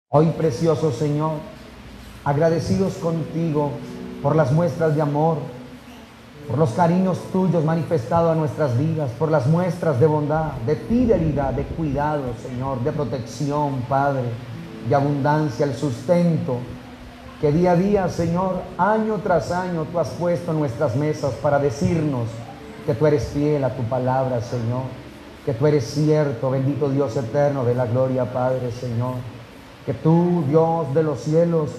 Hoy, precioso Señor, agradecidos contigo por las muestras de amor, por los cariños tuyos manifestados a nuestras vidas, por las muestras de bondad, de fidelidad, de cuidado, Señor, de protección, Padre, de abundancia, el sustento que día a día, Señor, año tras año tú has puesto en nuestras mesas para decirnos que tú eres fiel a tu palabra, Señor, que tú eres cierto, bendito Dios eterno de la gloria, Padre, Señor, que tú, Dios de los cielos,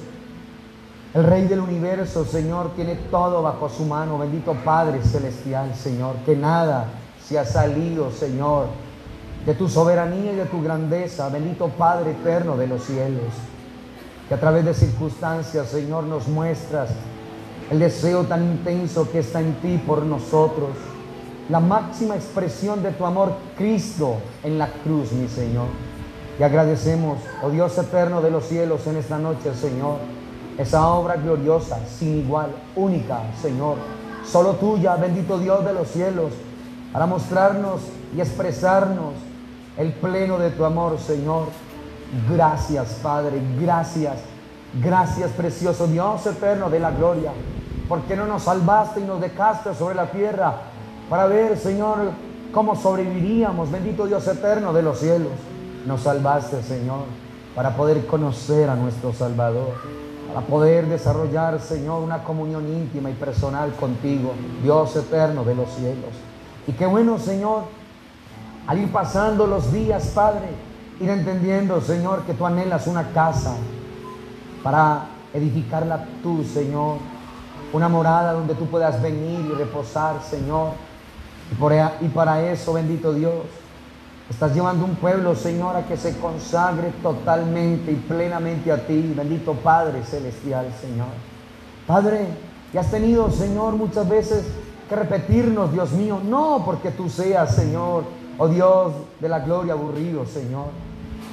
el Rey del universo, Señor, tiene todo bajo su mano. Bendito Padre celestial, Señor, que nada se ha salido, Señor, de tu soberanía y de tu grandeza. Bendito Padre eterno de los cielos, que a través de circunstancias, Señor, nos muestras el deseo tan intenso que está en ti por nosotros. La máxima expresión de tu amor, Cristo en la cruz, mi Señor. Y agradecemos, oh Dios eterno de los cielos, en esta noche, Señor, esa obra gloriosa, sin igual, única, Señor, solo tuya, bendito Dios de los cielos, para mostrarnos y expresarnos el pleno de tu amor, Señor. Gracias, Padre, gracias, gracias, precioso Dios eterno de la gloria, porque no nos salvaste y nos dejaste sobre la tierra para ver, Señor, cómo sobreviviríamos, bendito Dios eterno de los cielos. Nos salvaste, Señor, para poder conocer a nuestro Salvador, para poder desarrollar, Señor, una comunión íntima y personal contigo, Dios eterno de los cielos. Y qué bueno, Señor, al ir pasando los días, Padre, ir entendiendo, Señor, que tú anhelas una casa para edificarla tú, Señor, una morada donde tú puedas venir y reposar, Señor. Y para eso, bendito Dios, estás llevando un pueblo, Señor, a que se consagre totalmente y plenamente a ti, bendito Padre celestial, Señor. Padre, que has tenido, Señor, muchas veces que repetirnos, Dios mío, no porque tú seas, Señor, oh Dios de la gloria, aburrido, Señor,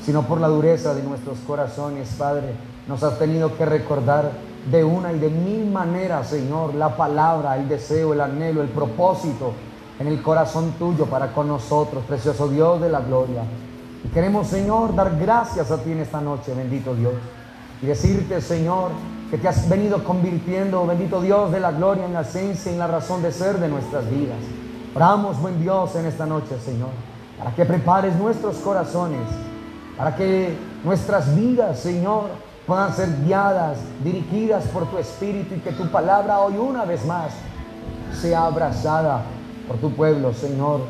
sino por la dureza de nuestros corazones, Padre. Nos has tenido que recordar de una y de mil maneras, Señor, la palabra, el deseo, el anhelo, el propósito en el corazón tuyo para con nosotros, precioso Dios de la gloria. Y queremos, Señor, dar gracias a ti en esta noche, bendito Dios, y decirte, Señor, que te has venido convirtiendo, bendito Dios de la gloria, en la esencia y en la razón de ser de nuestras vidas. Oramos, buen Dios, en esta noche, Señor, para que prepares nuestros corazones, para que nuestras vidas, Señor, puedan ser guiadas, dirigidas por tu Espíritu, y que tu palabra hoy una vez más sea abrazada por tu pueblo, Señor,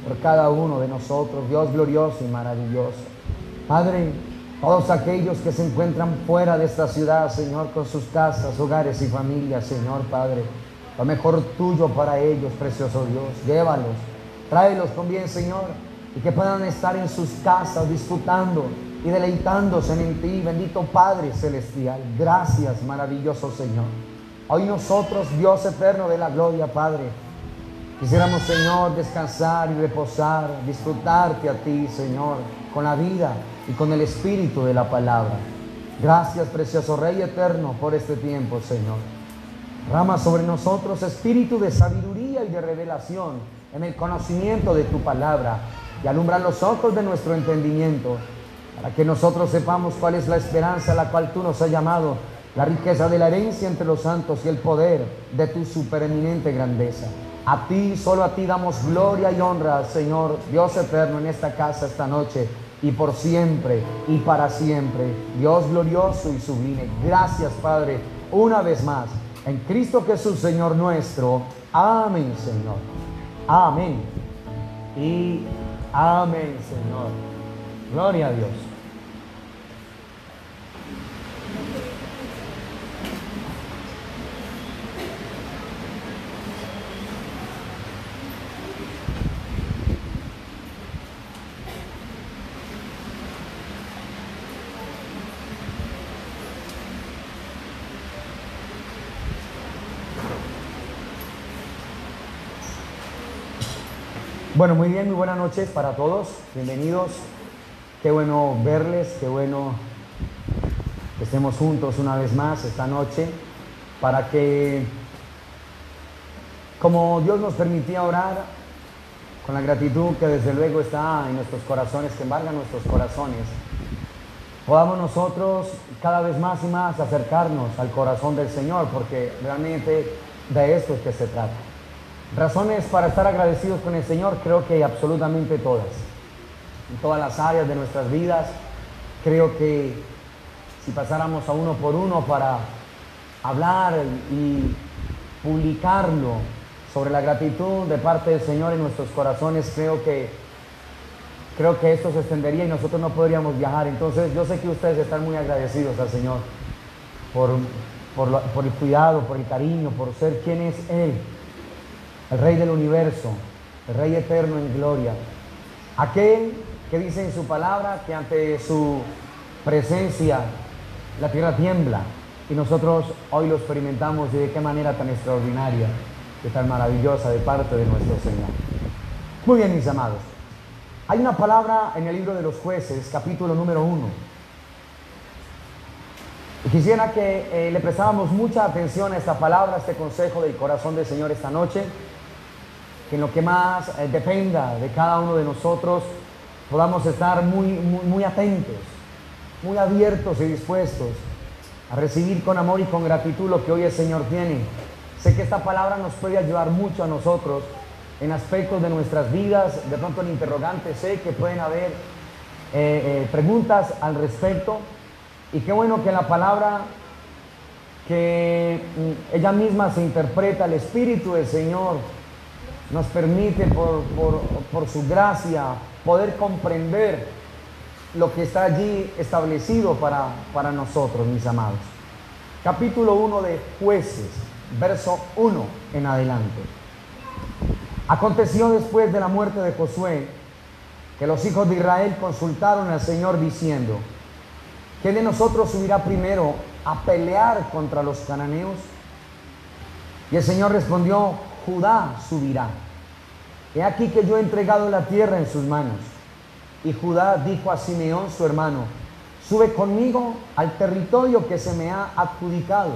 por cada uno de nosotros, Dios glorioso y maravilloso. Padre, todos aquellos que se encuentran fuera de esta ciudad, Señor, con sus casas, hogares y familias, Señor, Padre, lo mejor tuyo para ellos, precioso Dios, llévalos, tráelos con bien, Señor, y que puedan estar en sus casas disfrutando y deleitándose en ti, bendito Padre celestial. Gracias, maravilloso Señor. Hoy nosotros, Dios eterno de la gloria, Padre, quisiéramos, Señor, descansar y reposar, disfrutarte a ti, Señor, con la vida y con el espíritu de la palabra. Gracias, precioso Rey eterno, por este tiempo, Señor. Derrama sobre nosotros espíritu de sabiduría y de revelación en el conocimiento de tu palabra, y alumbra los ojos de nuestro entendimiento, para que nosotros sepamos cuál es la esperanza a la cual tú nos has llamado, la riqueza de la herencia entre los santos y el poder de tu supereminente grandeza. A ti, solo a ti damos gloria y honra, Señor, Dios eterno, en esta casa, esta noche, y por siempre y para siempre. Dios glorioso y sublime. Gracias, Padre, una vez más, en Cristo Jesús, Señor nuestro. Amén, Señor. Amén. Y amén, Señor. Gloria a Dios. Bueno, muy bien, muy buenas noches para todos. Bienvenidos. Qué bueno verles, qué bueno que estemos juntos una vez más esta noche, para que, como Dios nos permitía orar, con la gratitud que desde luego está en nuestros corazones, que embarga nuestros corazones, podamos nosotros cada vez más y más acercarnos al corazón del Señor, porque realmente de esto es que se trata. Razones para estar agradecidos con el Señor, creo que hay absolutamente todas. En todas las áreas de nuestras vidas, creo que si pasáramos a uno por uno para hablar y publicarlo sobre la gratitud de parte del Señor en nuestros corazones, creo que esto se extendería y nosotros no podríamos viajar. Entonces yo sé que ustedes están muy agradecidos al Señor por el cuidado, por el cariño, por ser quien es Él, el Rey del universo, el Rey eterno en gloria, aquel que dice en su palabra que ante su presencia la tierra tiembla, y nosotros hoy lo experimentamos, y de qué manera tan extraordinaria y tan maravillosa de parte de nuestro Señor. Muy bien, mis amados, hay una palabra en el libro de los Jueces, capítulo número 1, y quisiera que le prestáramos mucha atención a esta palabra, a este consejo del corazón del Señor esta noche, que en lo que más dependa de cada uno de nosotros podamos estar muy atentos, muy abiertos y dispuestos a recibir con amor y con gratitud lo que hoy el Señor tiene. Sé que esta palabra nos puede ayudar mucho a nosotros en aspectos de nuestras vidas, de pronto en interrogantes, sé que pueden haber preguntas al respecto, y qué bueno que la palabra, que ella misma se interpreta, el Espíritu del Señor nos permite por su gracia poder comprender lo que está allí establecido para nosotros, mis amados. Capítulo 1 de Jueces, verso 1 en adelante. Aconteció después de la muerte de Josué que los hijos de Israel consultaron al Señor diciendo: ¿quién de nosotros subirá primero a pelear contra los cananeos? Y el Señor respondió: Judá subirá. He aquí que yo he entregado la tierra en sus manos. Y Judá dijo a Simeón su hermano: sube conmigo al territorio que se me ha adjudicado,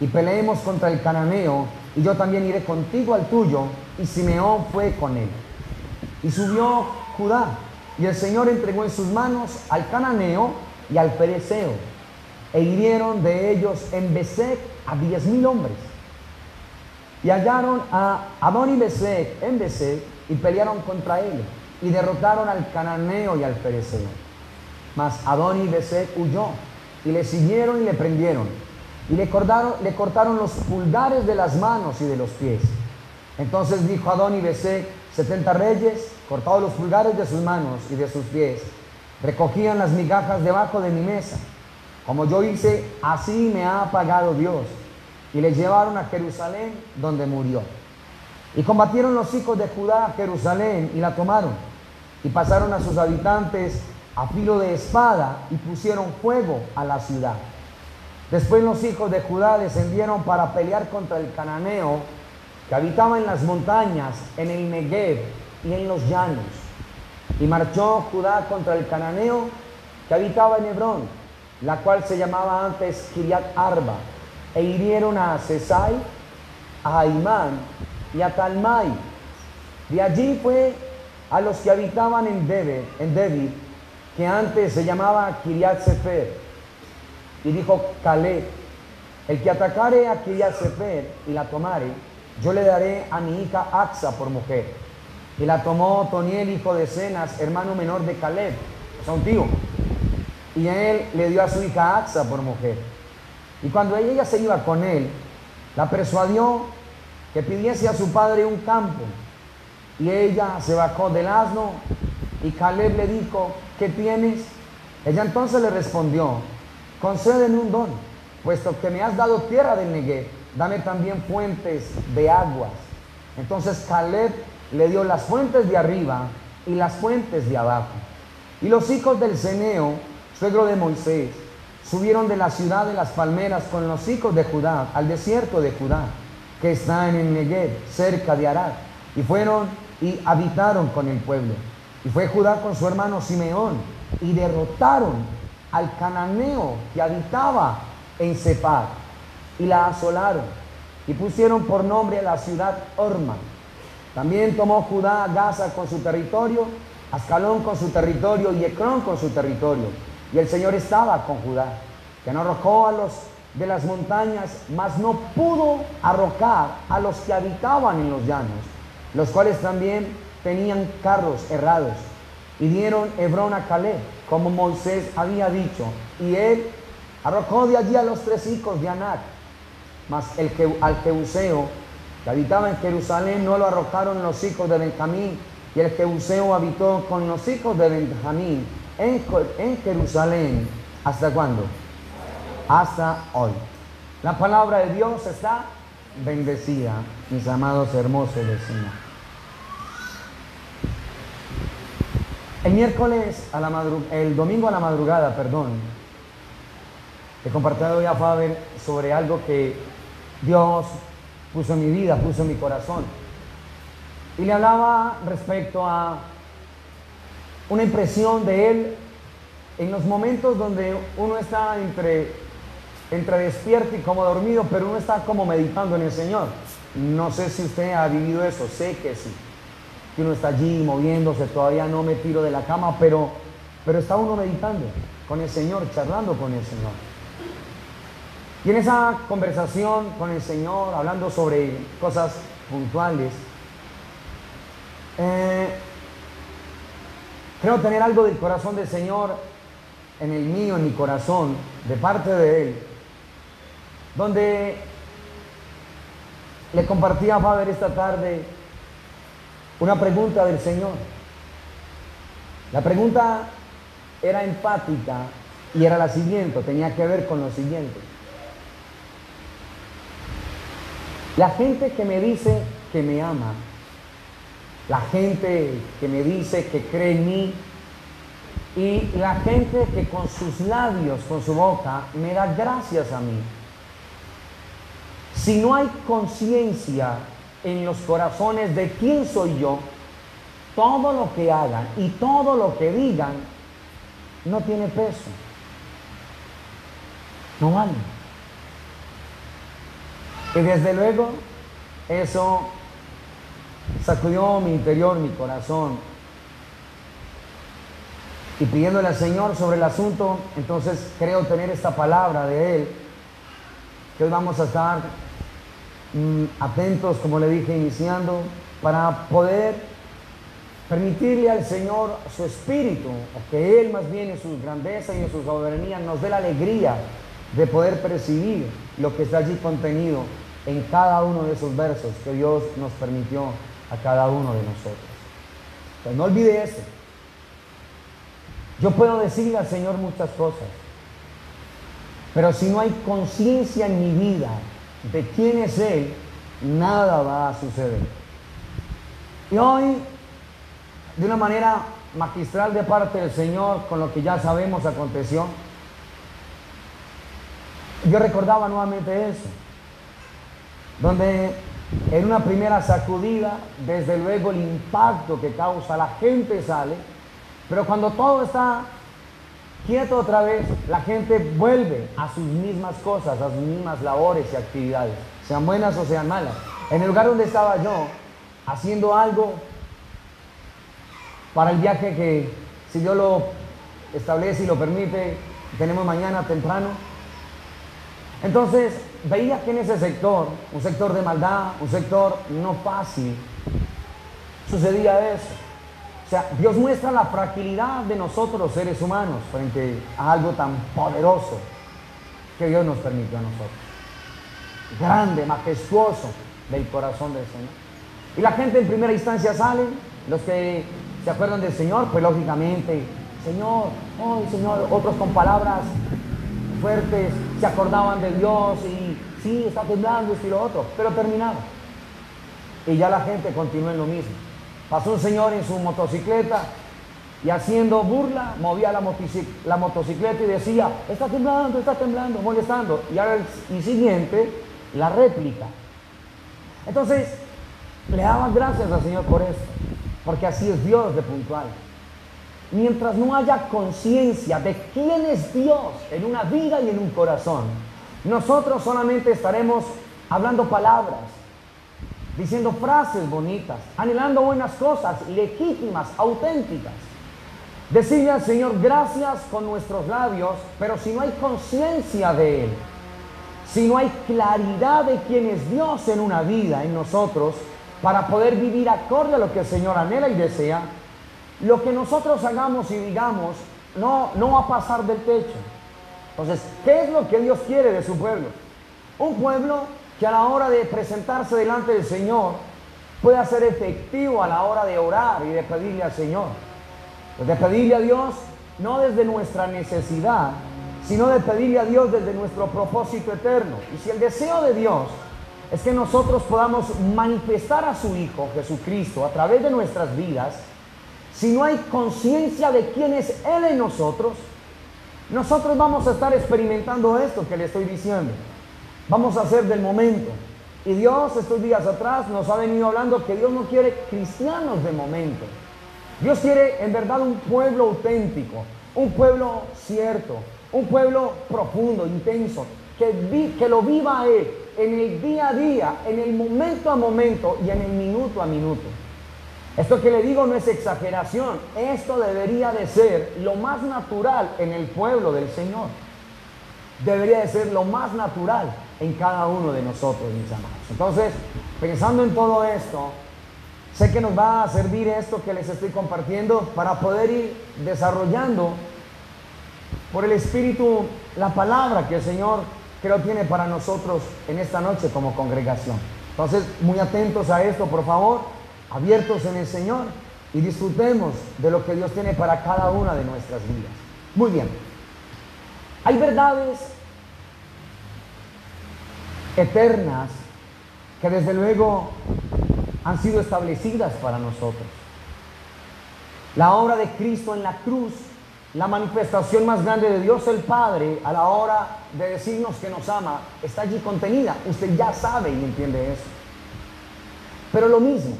y peleemos contra el cananeo, y yo también iré contigo al tuyo. Y Simeón fue con él. Y subió Judá, y el Señor entregó en sus manos al cananeo y al fereceo, e hirieron de ellos en Besec a 10,000 hombres. Y hallaron a Adoni-Besec en Besec, y pelearon contra él, y derrotaron al cananeo y al fereceo. Mas Adoni-Besec huyó, y le siguieron y le prendieron, y le cortaron los pulgares de las manos y de los pies. Entonces dijo Adoni-Besec: 70 reyes, cortados los pulgares de sus manos y de sus pies, recogían las migajas debajo de mi mesa. Como yo hice, así me ha pagado Dios. Y le llevaron a Jerusalén, donde murió. Y combatieron los hijos de Judá a Jerusalén, y la tomaron, y pasaron a sus habitantes a filo de espada, y pusieron fuego a la ciudad. Después los hijos de Judá descendieron para pelear contra el cananeo, que habitaba en las montañas, en el Negev y en los llanos. Y marchó Judá contra el cananeo, que habitaba en Hebrón, la cual se llamaba antes Kiriat Arba, e hirieron a Sesai, a Aimán y a Talmai. De allí fue a los que habitaban en Debir, que antes se llamaba Kiriat Sefer. Y dijo Caleb: el que atacare a Kiriat Sefer y la tomare, yo le daré a mi hija Axa por mujer. Y la tomó Otoniel, hijo de Cenas, hermano menor de Caleb, o sea, un tío. Y él le dio a su hija Axa por mujer. Y cuando ella se iba con él, la persuadió que pidiese a su padre un campo. Y ella se bajó del asno, y Caleb le dijo: ¿qué tienes? Ella entonces le respondió: concédeme un don, puesto que me has dado tierra del Negev, dame también fuentes de aguas. Entonces Caleb le dio las fuentes de arriba y las fuentes de abajo. Y los hijos del Ceneo, suegro de Moisés, subieron de la ciudad de las palmeras con los hijos de Judá al desierto de Judá, que está en el Negev, cerca de Arad, y fueron y habitaron con el pueblo. Y fue Judá con su hermano Simeón, y derrotaron al cananeo que habitaba en Sepad, y la asolaron, y pusieron por nombre a la ciudad Orma. También tomó Judá a Gaza con su territorio, Ascalón con su territorio, y Ecrón con su territorio, Y el Señor estaba con Judá, que no arrojó a los de las montañas, mas no pudo arrojar a los que habitaban en los llanos, los cuales también tenían carros errados. Y dieron Hebrón a Caleb, como Moisés había dicho, y él arrojó de allí a los 3 hijos de Anac. Mas al Jebuseo, que habitaba en Jerusalén, no lo arrojaron los hijos de Benjamín, y el Jebuseo habitó con los hijos de Benjamín en Jerusalén. ¿Hasta cuándo? Hasta hoy. La palabra de Dios está bendecida, mis amados hermosos vecinos. El domingo a la madrugada, he compartido ya, Faber, sobre algo que Dios puso en mi vida, puso en mi corazón. Y le hablaba respecto a una impresión de Él en los momentos donde uno está entre despierto y como dormido, pero uno está como meditando en el Señor. No sé si usted ha vivido eso, sé que sí. Que uno está allí moviéndose, todavía no me tiro de la cama, pero está uno meditando con el Señor, charlando con el Señor. Y en esa conversación con el Señor, hablando sobre cosas puntuales, creo tener algo del corazón del Señor en el mío, en mi corazón, de parte de Él, donde le compartí a Faber esta tarde una pregunta del Señor. La pregunta era empática y era la siguiente, tenía que ver con lo siguiente. La gente que me dice que me ama, la gente que me dice que cree en mí, y la gente que con sus labios, con su boca, me da gracias a mí. Si no hay conciencia en los corazones de quién soy yo, todo lo que hagan y todo lo que digan no tiene peso, no vale. Y desde luego eso sacudió mi interior, mi corazón, y pidiéndole al Señor sobre el asunto, entonces creo tener esta palabra de Él, que hoy vamos a estar atentos, como le dije iniciando, para poder permitirle al Señor su espíritu, o que Él más bien en su grandeza y en su soberanía nos dé la alegría de poder percibir lo que está allí contenido en cada uno de esos versos que Dios nos permitió a cada uno de nosotros. Pues no olvide eso. Yo puedo decirle al Señor muchas cosas, pero si no hay conciencia en mi vida de quién es Él, nada va a suceder. Y hoy, de una manera magistral de parte del Señor, con lo que ya sabemos aconteció, yo recordaba nuevamente eso, donde en una primera sacudida, desde luego el impacto que causa, la gente sale, pero cuando todo está quieto otra vez, la gente vuelve a sus mismas cosas, a sus mismas labores y actividades, sean buenas o sean malas. En el lugar donde estaba yo, haciendo algo para el viaje que, si Dios lo establece y lo permite, tenemos mañana temprano. Entonces veía que en ese sector, un sector de maldad, un sector no fácil, sucedía eso. O sea, Dios muestra la fragilidad de nosotros los seres humanos frente a algo tan poderoso que Dios nos permitió a nosotros. Grande, majestuoso del corazón del Señor. Y la gente en primera instancia sale, los que se acuerdan del Señor, pues lógicamente, Señor, oh Señor, otros con palabras fuertes, se acordaban de Dios y sí, está temblando esto y lo otro, pero terminaba. Y ya la gente continuó en lo mismo. Pasó un señor en su motocicleta y haciendo burla, movía la motocicleta y decía, está temblando, molestando. Y ahora el siguiente, la réplica. Entonces, le daban gracias al Señor por esto, porque así es Dios de puntual. Mientras no haya conciencia de quién es Dios en una vida y en un corazón, nosotros solamente estaremos hablando palabras, diciendo frases bonitas, anhelando buenas cosas, legítimas, auténticas. Decirle al Señor gracias con nuestros labios, pero si no hay conciencia de Él, si no hay claridad de quién es Dios en una vida, en nosotros, para poder vivir acorde a lo que el Señor anhela y desea, lo que nosotros hagamos y digamos no va a pasar del techo. Entonces, ¿qué es lo que Dios quiere de su pueblo? Un pueblo que a la hora de presentarse delante del Señor pueda ser efectivo a la hora de orar y de pedirle al Señor. Pues de pedirle a Dios no desde nuestra necesidad, sino de pedirle a Dios desde nuestro propósito eterno. Y si el deseo de Dios es que nosotros podamos manifestar a su Hijo Jesucristo a través de nuestras vidas, si no hay conciencia de quién es Él en nosotros vamos a estar experimentando esto que le estoy diciendo. Vamos a hacer del momento. Y Dios estos días atrás nos ha venido hablando que Dios no quiere cristianos de momento. Dios quiere en verdad un pueblo auténtico, un pueblo cierto, un pueblo profundo, intenso, que lo viva a Él en el día a día, en el momento a momento y en el minuto a minuto. Esto que le digo no es exageración, esto debería de ser lo más natural en el pueblo del Señor. Debería de ser lo más natural en cada uno de nosotros, mis amados. Entonces, pensando en todo esto, sé que nos va a servir esto que les estoy compartiendo para poder ir desarrollando por el Espíritu la palabra que el Señor creo tiene para nosotros en esta noche como congregación. Entonces, muy atentos a esto, por favor, abiertos en el Señor y disfrutemos de lo que Dios tiene para cada una de nuestras vidas. Muy bien. Hay verdades eternas que desde luego han sido establecidas para nosotros. La obra de Cristo en la cruz, la manifestación más grande de Dios el Padre a la hora de decirnos que nos ama, está allí contenida. Usted ya sabe y entiende eso. Pero lo mismo,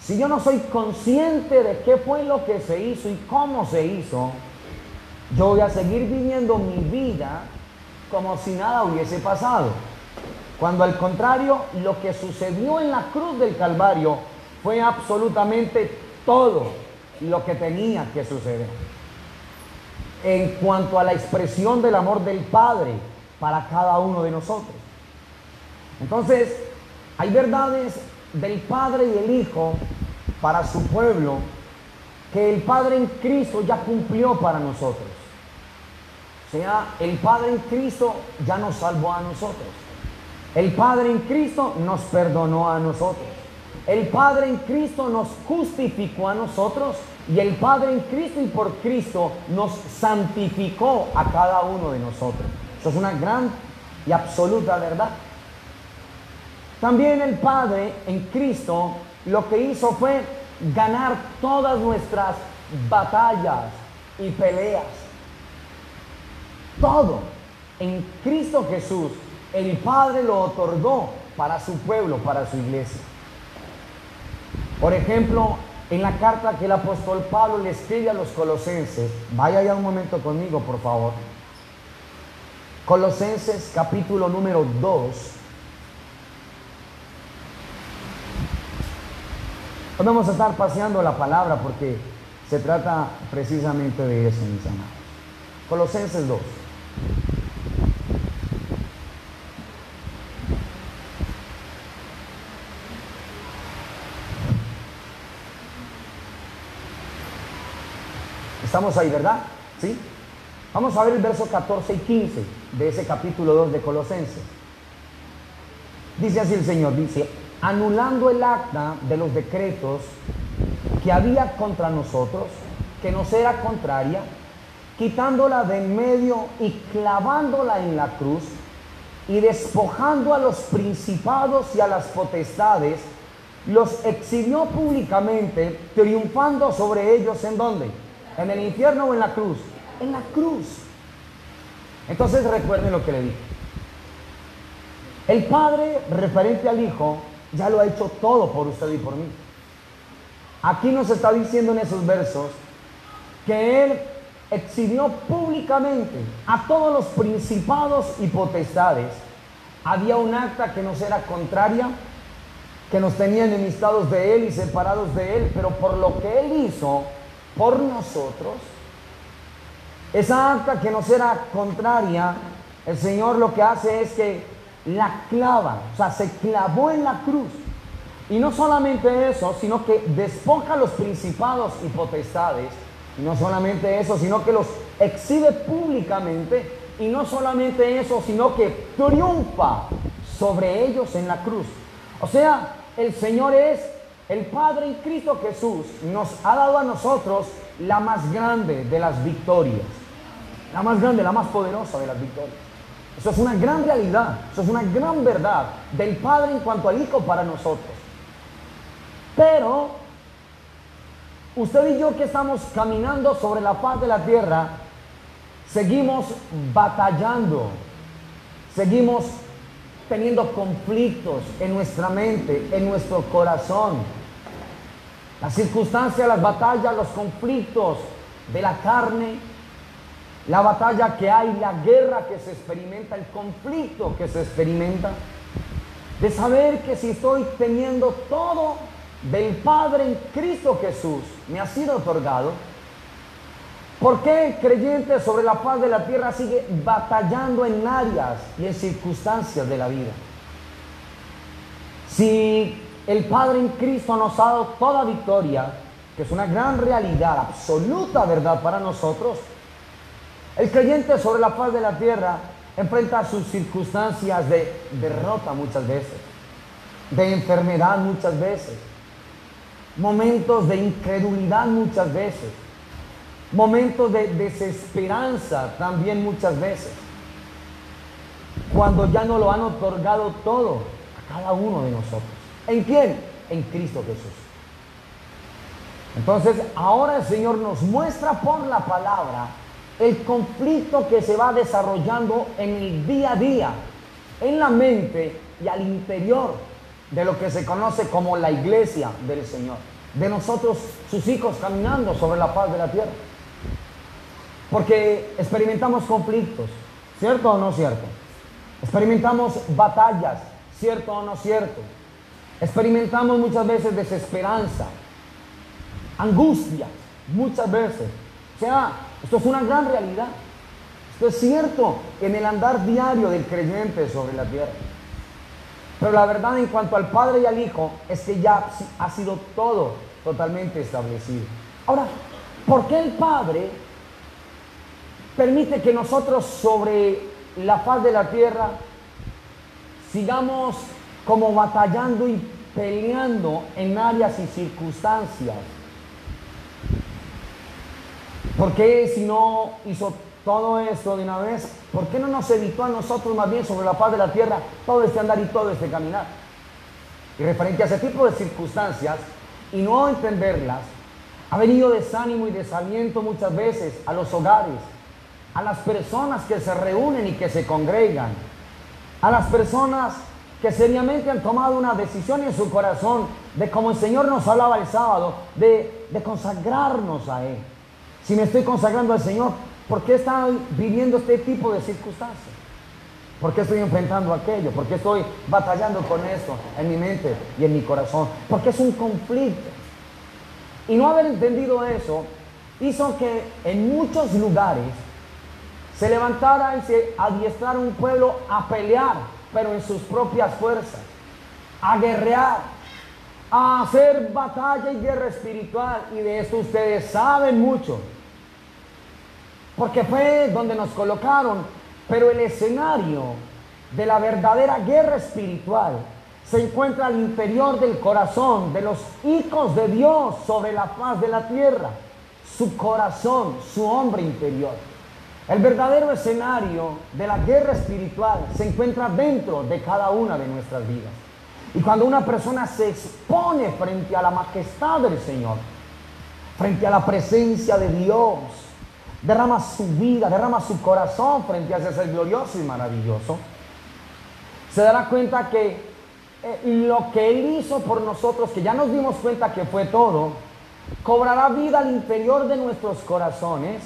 si yo no soy consciente de qué fue lo que se hizo y cómo se hizo, yo voy a seguir viviendo mi vida como si nada hubiese pasado. Cuando al contrario, lo que sucedió en la cruz del Calvario fue absolutamente todo lo que tenía que suceder. En cuanto a la expresión del amor del Padre para cada uno de nosotros. Entonces, hay verdades del Padre y el Hijo para su pueblo que el Padre en Cristo ya cumplió para nosotros. O sea, el Padre en Cristo ya nos salvó a nosotros. El Padre en Cristo nos perdonó a nosotros. El Padre en Cristo nos justificó a nosotros. Y el Padre en Cristo y por Cristo nos santificó a cada uno de nosotros. Eso es una gran y absoluta verdad. También el Padre en Cristo lo que hizo fue ganar todas nuestras batallas y peleas. Todo en Cristo Jesús, el Padre lo otorgó para su pueblo, para su iglesia. Por ejemplo, en la carta que el apóstol Pablo le escribe a los colosenses, vaya ya un momento conmigo, por favor. Colosenses capítulo número 2. Hoy vamos a estar paseando la palabra porque se trata precisamente de eso, mis amados. Colosenses 2. Estamos ahí, ¿verdad? ¿Sí? Vamos a ver el verso 14 y 15 de ese capítulo 2 de Colosenses. Dice así el Señor, dice: anulando el acta de los decretos que había contra nosotros, que nos era contraria, quitándola de en medio y clavándola en la cruz, y despojando a los principados y a las potestades, los exhibió públicamente, triunfando sobre ellos. ¿En dónde? ¿En el infierno o en la cruz? En la cruz. Entonces recuerden lo que le dije. El Padre, referente al Hijo, ya lo ha hecho todo por usted y por mí. Aquí nos está diciendo en esos versos que Él exhibió públicamente a todos los principados y potestades. Había un acta que nos era contraria, que nos tenía enemistados de Él y separados de Él, pero por lo que Él hizo, por nosotros, esa acta que nos era contraria, el Señor lo que hace es que la clava, o sea, se clavó en la cruz. Y no solamente eso, sino que despoja a los principados y potestades. Y no solamente eso, sino que los exhibe públicamente. Y no solamente eso, sino que triunfa sobre ellos en la cruz. O sea, el Señor es el Padre en Cristo Jesús. Nos ha dado a nosotros la más grande de las victorias. La más grande, la más poderosa de las victorias. Eso es una gran realidad, eso es una gran verdad del Padre en cuanto al Hijo para nosotros. Pero usted y yo que estamos caminando sobre la faz de la tierra, seguimos batallando, seguimos teniendo conflictos en nuestra mente, en nuestro corazón. Las circunstancias, las batallas, los conflictos de la carne, la batalla que hay, la guerra que se experimenta, el conflicto que se experimenta, de saber que si estoy teniendo todo del Padre en Cristo Jesús, me ha sido otorgado, ¿por qué el creyente sobre la faz de la tierra sigue batallando en áreas y en circunstancias de la vida? Si el Padre en Cristo nos ha dado toda victoria, que es una gran realidad, absoluta verdad para nosotros, el creyente sobre la faz de la tierra enfrenta sus circunstancias de derrota muchas veces, de enfermedad muchas veces, momentos de incredulidad muchas veces, momentos de desesperanza también muchas veces, cuando ya no lo han otorgado todo a cada uno de nosotros. ¿En quién? En Cristo Jesús. Entonces, ahora el Señor nos muestra por la palabra el conflicto que se va desarrollando en el día a día, en la mente y al interior de lo que se conoce como la iglesia del Señor, de nosotros, sus hijos, caminando sobre la faz de la tierra. Porque experimentamos conflictos, ¿cierto o no cierto? Experimentamos batallas, ¿cierto o no cierto? Experimentamos muchas veces desesperanza, angustia, muchas veces. O sea, esto es una gran realidad. Esto es cierto en el andar diario del creyente sobre la tierra. Pero la verdad en cuanto al Padre y al Hijo es que ya ha sido todo totalmente establecido. Ahora, ¿por qué el Padre permite que nosotros sobre la faz de la tierra sigamos como batallando y peleando en áreas y circunstancias? ¿Por qué si no hizo todo esto de una vez, por qué no nos evitó a nosotros más bien sobre la faz de la tierra todo este andar y todo este caminar? Y referente a ese tipo de circunstancias y no entenderlas, ha venido desánimo y desaliento muchas veces a los hogares, a las personas que se reúnen y que se congregan, a las personas que seriamente han tomado una decisión en su corazón de, como el Señor nos hablaba el sábado, de consagrarnos a Él. Si me estoy consagrando al Señor, ¿por qué estoy viviendo este tipo de circunstancias? ¿Por qué estoy enfrentando aquello? ¿Por qué estoy batallando con esto en mi mente y en mi corazón? Porque es un conflicto. Y no haber entendido eso hizo que en muchos lugares se levantara y se adiestrara un pueblo a pelear, pero en sus propias fuerzas, a guerrear, a hacer batalla y guerra espiritual. Y de esto ustedes saben mucho, porque fue donde nos colocaron. Pero el escenario de la verdadera guerra espiritual se encuentra al interior del corazón de los hijos de Dios sobre la faz de la tierra. Su corazón, su hombre interior. El verdadero escenario de la guerra espiritual se encuentra dentro de cada una de nuestras vidas. Y cuando una persona se expone frente a la majestad del Señor, frente a la presencia de Dios, derrama su vida, derrama su corazón frente a ese ser glorioso y maravilloso, se dará cuenta que lo que Él hizo por nosotros, que ya nos dimos cuenta que fue todo, cobrará vida al interior de nuestros corazones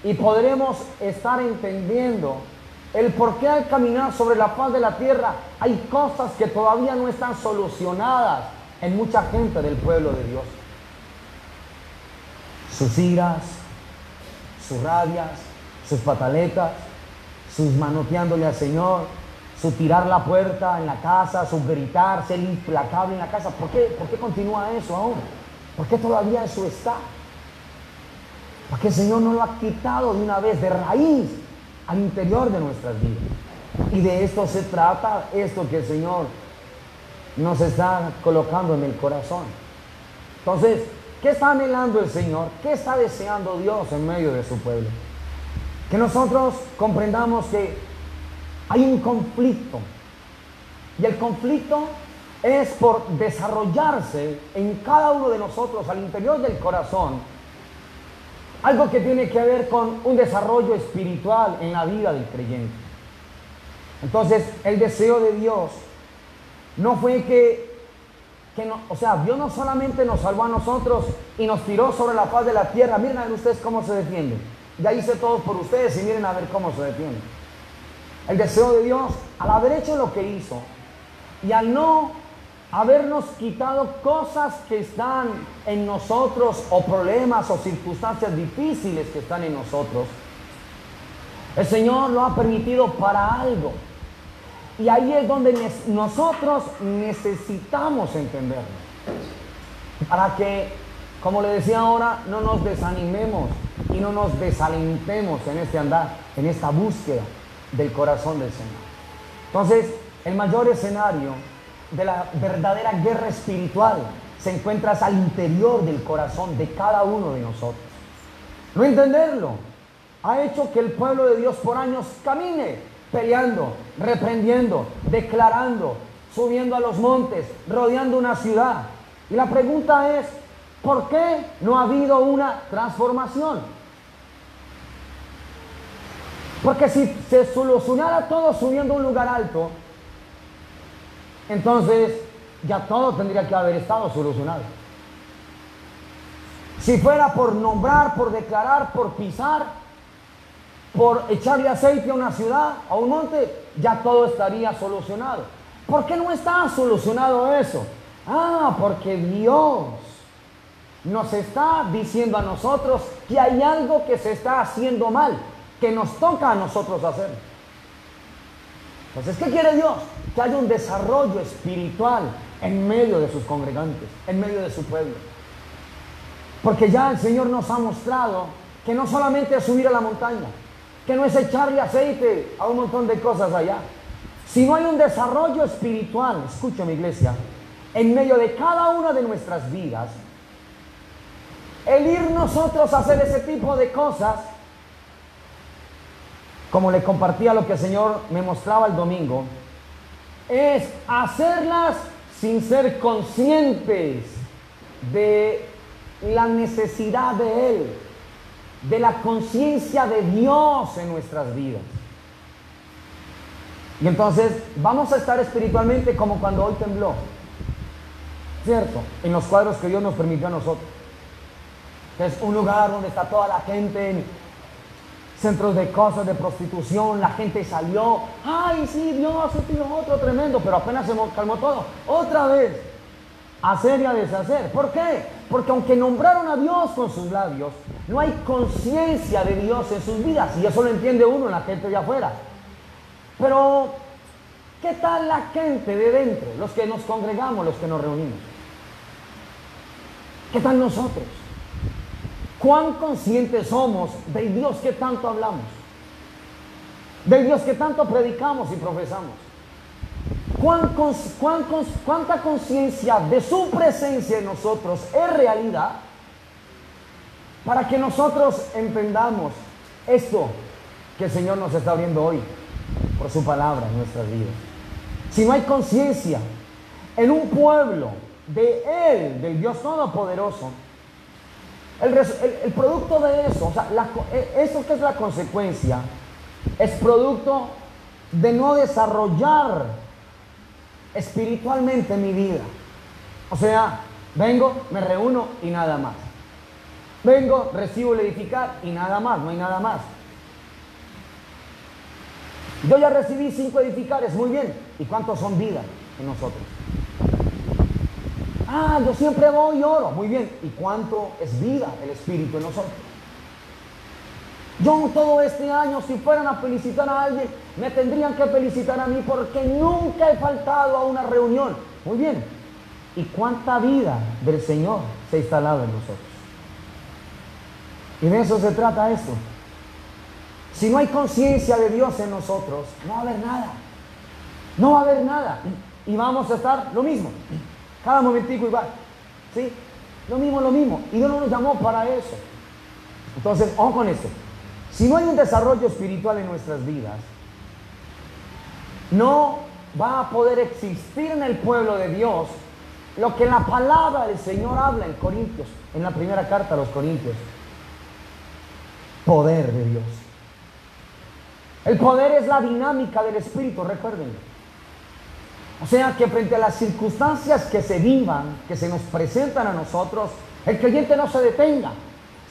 y podremos estar entendiendo el por qué al caminar sobre la faz de la tierra hay cosas que todavía no están solucionadas en mucha gente del pueblo de Dios. sus iras, sus rabias, sus pataletas, sus manoteándole al Señor, su tirar la puerta en la casa, su gritar, ser implacable en la casa. ¿Por qué continúa eso aún? ¿Por qué todavía eso está? Porque el Señor no lo ha quitado de una vez, de raíz, al interior de nuestras vidas. Y de esto se trata, esto que el Señor nos está colocando en el corazón. Entonces, ¿qué está anhelando el Señor? ¿Qué está deseando Dios en medio de su pueblo? Que nosotros comprendamos que hay un conflicto. Y el conflicto es por desarrollarse en cada uno de nosotros, al interior del corazón, algo que tiene que ver con un desarrollo espiritual en la vida del creyente. Entonces, el deseo de Dios no fue Dios no solamente nos salvó a nosotros y nos tiró sobre la faz de la tierra. Miren a ver ustedes cómo se defienden. Ya hice todo por ustedes y miren a ver cómo se defienden. El deseo de Dios, al haber hecho lo que hizo y al no habernos quitado cosas que están en nosotros, o problemas o circunstancias difíciles que están en nosotros, el Señor lo ha permitido para algo. Y ahí es donde nosotros necesitamos entenderlo, para que, como le decía ahora, no nos desanimemos y no nos desalentemos en este andar, en esta búsqueda del corazón del Señor. Entonces, el mayor escenario de la verdadera guerra espiritual se encuentra al interior del corazón de cada uno de nosotros. No entenderlo ha hecho que el pueblo de Dios por años camine peleando, reprendiendo, declarando, subiendo a los montes, rodeando una ciudad. Y la pregunta es, ¿por qué no ha habido una transformación? Porque si se solucionara todo subiendo a un lugar alto, entonces ya todo tendría que haber estado solucionado. Si fuera por nombrar, por declarar, por pisar, por echarle aceite a una ciudad, a un monte, ya todo estaría solucionado. ¿Por qué no está solucionado eso? Porque Dios nos está diciendo a nosotros que hay algo que se está haciendo mal, que nos toca a nosotros hacer. Entonces, ¿qué quiere Dios? Que haya un desarrollo espiritual en medio de sus congregantes, en medio de su pueblo. Porque ya el Señor nos ha mostrado que no solamente es subir a la montaña, que no es echarle aceite a un montón de cosas allá, sino hay un desarrollo espiritual, escucha mi iglesia, en medio de cada una de nuestras vidas. El ir nosotros a hacer ese tipo de cosas, como le compartía lo que el Señor me mostraba el domingo, es hacerlas sin ser conscientes de la necesidad de Él, de la conciencia de Dios en nuestras vidas. Y entonces vamos a estar espiritualmente como cuando hoy tembló, ¿cierto? En los cuadros que Dios nos permitió a nosotros. Es un lugar donde está toda la gente en centros de cosas, de prostitución, la gente salió, ¡ay, sí, Dios, esto y lo otro, tremendo! Pero apenas se calmó todo, otra vez, hacer y a deshacer. ¿Por qué? Porque aunque nombraron a Dios con sus labios, no hay conciencia de Dios en sus vidas, y eso lo entiende uno en la gente de afuera. Pero, ¿qué tal la gente de dentro? Los que nos congregamos, los que nos reunimos. ¿Qué tal nosotros? ¿Cuán conscientes somos del Dios que tanto hablamos? Del Dios que tanto predicamos y profesamos. ¿Cuánta conciencia de su presencia en nosotros es realidad? Para que nosotros entendamos esto que el Señor nos está abriendo hoy por su palabra en nuestras vidas. Si no hay conciencia en un pueblo de Él, del Dios Todopoderoso, el producto de eso, o sea, eso que es la consecuencia, es producto de no desarrollar espiritualmente mi vida. O sea, vengo, me reúno y nada más. Vengo, recibo el edificar y nada más, no hay nada más. Yo ya recibí 5 edificares, muy bien. ¿Y cuántos son vida en nosotros? Yo siempre voy y oro. Muy bien. ¿Y cuánto es vida el Espíritu en nosotros? Yo todo este año, si fueran a felicitar a alguien, me tendrían que felicitar a mí porque nunca he faltado a una reunión. Muy bien. ¿Y cuánta vida del Señor se ha instalado en nosotros? Y de eso se trata esto. Si no hay conciencia de Dios en nosotros, no va a haber nada. No va a haber nada. Y vamos a estar lo mismo. Cada momentico igual. ¿Sí? Lo mismo. Y Dios no nos llamó para eso. Entonces, ojo con esto. Si no hay un desarrollo espiritual en nuestras vidas, no va a poder existir en el pueblo de Dios lo que la palabra del Señor habla en Corintios, en la primera carta a los Corintios. Poder de Dios. El poder es la dinámica del Espíritu, recuérdenlo. O sea que frente a las circunstancias que se vivan, que se nos presentan a nosotros, el creyente no se detenga,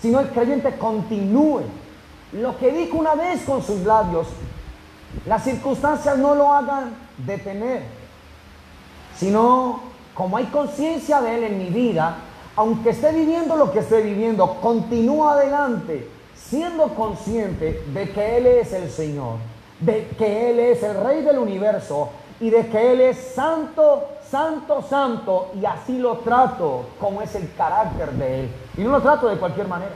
sino el creyente continúe. Lo que dijo una vez con sus labios, las circunstancias no lo hagan detener, sino como hay conciencia de Él en mi vida, aunque esté viviendo lo que esté viviendo, continúa adelante, siendo consciente de que Él es el Señor, de que Él es el Rey del universo y de que Él es santo, santo, santo, y así lo trato como es el carácter de Él. Y no lo trato de cualquier manera,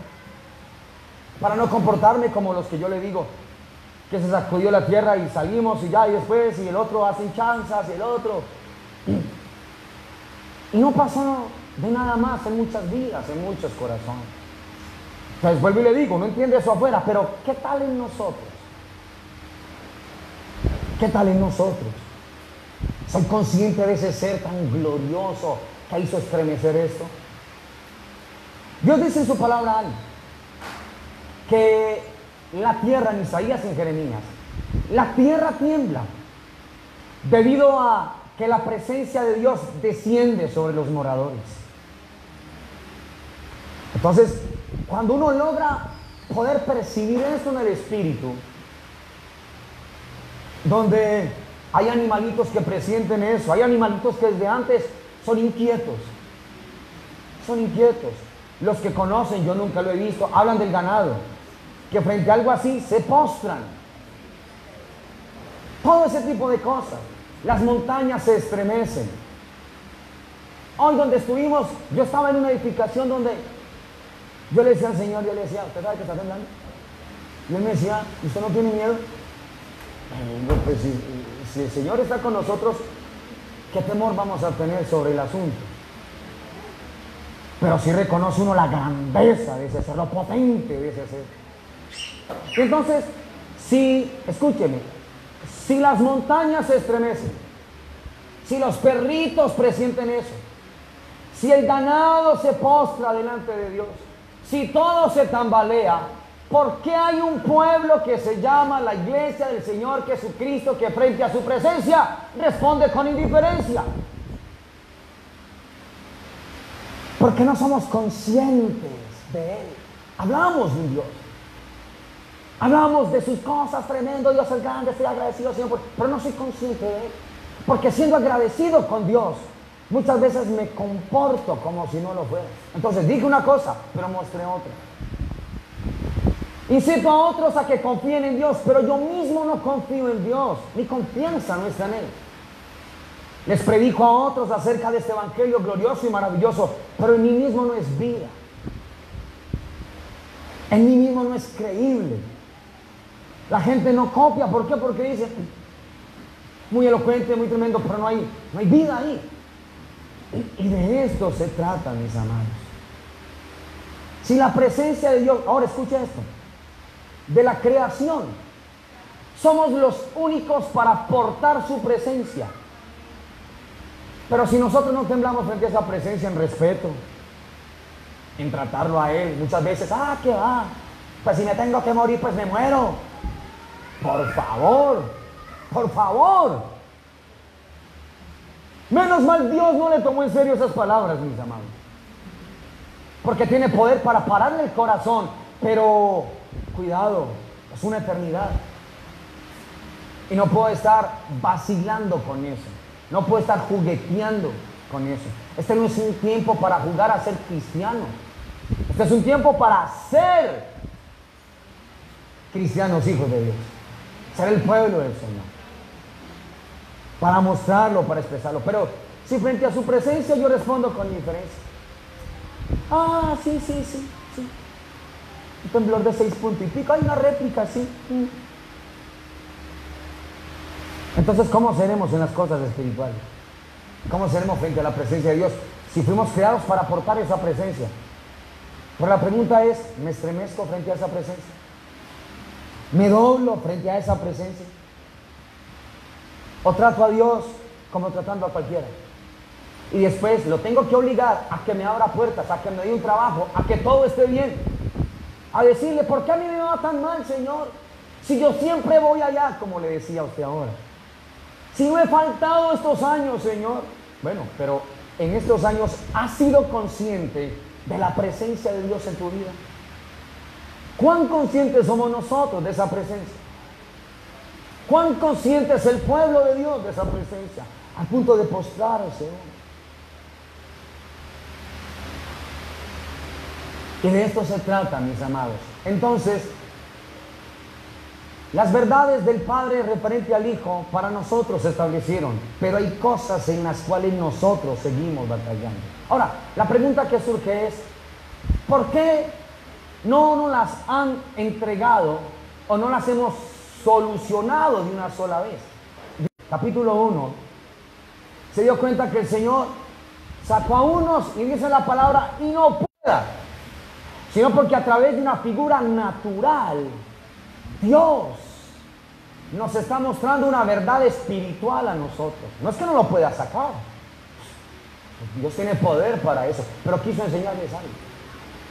para no comportarme como los que yo le digo, que se sacudió la tierra y salimos y ya, y después, y el otro hace chanzas, y el otro. Y no pasó de nada más en muchas vidas, en muchos corazones. Entonces vuelvo y le digo, no entiende eso afuera, pero ¿qué tal en nosotros? ¿Qué tal en nosotros? ¿Soy consciente de ese ser tan glorioso que hizo estremecer esto? Dios dice en su palabra algo, que la tierra, en Isaías y en Jeremías, la tierra tiembla debido a que la presencia de Dios desciende sobre los moradores. Entonces, cuando uno logra poder percibir esto en el espíritu, donde hay animalitos que presienten eso, hay animalitos que desde antes son inquietos. Los que conocen, yo nunca lo he visto, hablan del ganado, que frente a algo así se postran. Todo ese tipo de cosas. Las montañas se estremecen. Hoy donde estuvimos, yo estaba en una edificación donde yo le decía al Señor, yo le decía, ¿usted sabe que está temblando? Y él me decía, ¿usted no tiene miedo? Pues si el Señor está con nosotros, ¿qué temor vamos a tener sobre el asunto? Pero sí reconoce uno la grandeza de ese ser, lo potente de ese ser. Entonces, escúcheme, si las montañas se estremecen, si los perritos presienten eso, si el ganado se postra delante de Dios, si todo se tambalea, ¿por qué hay un pueblo que se llama la Iglesia del Señor Jesucristo que frente a su presencia responde con indiferencia? Porque no somos conscientes de Él. Hablamos de Dios, hablamos de sus cosas, tremendo, Dios es grande, estoy agradecido, Señor, pero no soy consciente de Él. Porque siendo agradecido con Dios, muchas veces me comporto como si no lo fuera. Entonces dije una cosa, pero mostré otra. Incito a otros a que confíen en Dios, pero yo mismo no confío en Dios. Mi confianza no está en Él. Les predico a otros acerca de este evangelio glorioso y maravilloso, pero en mí mismo no es vida. En mí mismo no es creíble. La gente no copia. ¿Por qué? Porque dice, muy elocuente, muy tremendo, pero no hay vida ahí. Y de esto se trata, mis amados. Si la presencia de Dios, ahora escucha esto, de la creación, somos los únicos para portar su presencia. Pero si nosotros no temblamos frente a esa presencia en respeto, en tratarlo a Él, muchas veces, ¿qué va? Pues si me tengo que morir, pues me muero. Por favor, por favor. Menos mal Dios no le tomó en serio esas palabras, mis amados. Porque tiene poder para pararle el corazón, pero cuidado, es una eternidad. Y no puedo estar vacilando con eso. No puedo estar jugueteando. con eso. Este no es un tiempo para jugar a ser cristianos. Este es un tiempo para ser cristianos, hijos de Dios. Ser el pueblo del Señor. Para mostrarlo, para expresarlo. Pero si frente a su presencia yo respondo con indiferencia. Ah, sí. Un temblor de 6 puntos y pico. Hay una réplica, sí. Entonces, ¿cómo seremos en las cosas espirituales? ¿Cómo seremos frente a la presencia de Dios? Si fuimos creados para aportar esa presencia. Pero la pregunta es, ¿me estremezco frente a esa presencia? ¿Me doblo frente a esa presencia? ¿O trato a Dios como tratando a cualquiera? Y después lo tengo que obligar a que me abra puertas, a que me dé un trabajo, a que todo esté bien. A decirle, ¿por qué a mí me va tan mal, Señor? Si yo siempre voy allá, como le decía a usted ahora. Si no he faltado estos años, Señor. Bueno, pero en estos años ¿has sido consciente de la presencia de Dios en tu vida? ¿Cuán conscientes somos nosotros de esa presencia? ¿Cuán consciente es el pueblo de Dios de esa presencia? Al punto de postrarse. Y de esto se trata, mis amados. Entonces, las verdades del Padre referente al Hijo para nosotros se establecieron, pero hay cosas en las cuales nosotros seguimos batallando. Ahora, la pregunta que surge es, ¿por qué no nos las han entregado o no las hemos solucionado de una sola vez? Capítulo 1, se dio cuenta que el Señor sacó a unos, y dice la palabra, y no pueda, sino porque a través de una figura natural, Dios nos está mostrando una verdad espiritual a nosotros. No es que no lo pueda sacar. Dios tiene poder para eso, pero quiso enseñarles algo.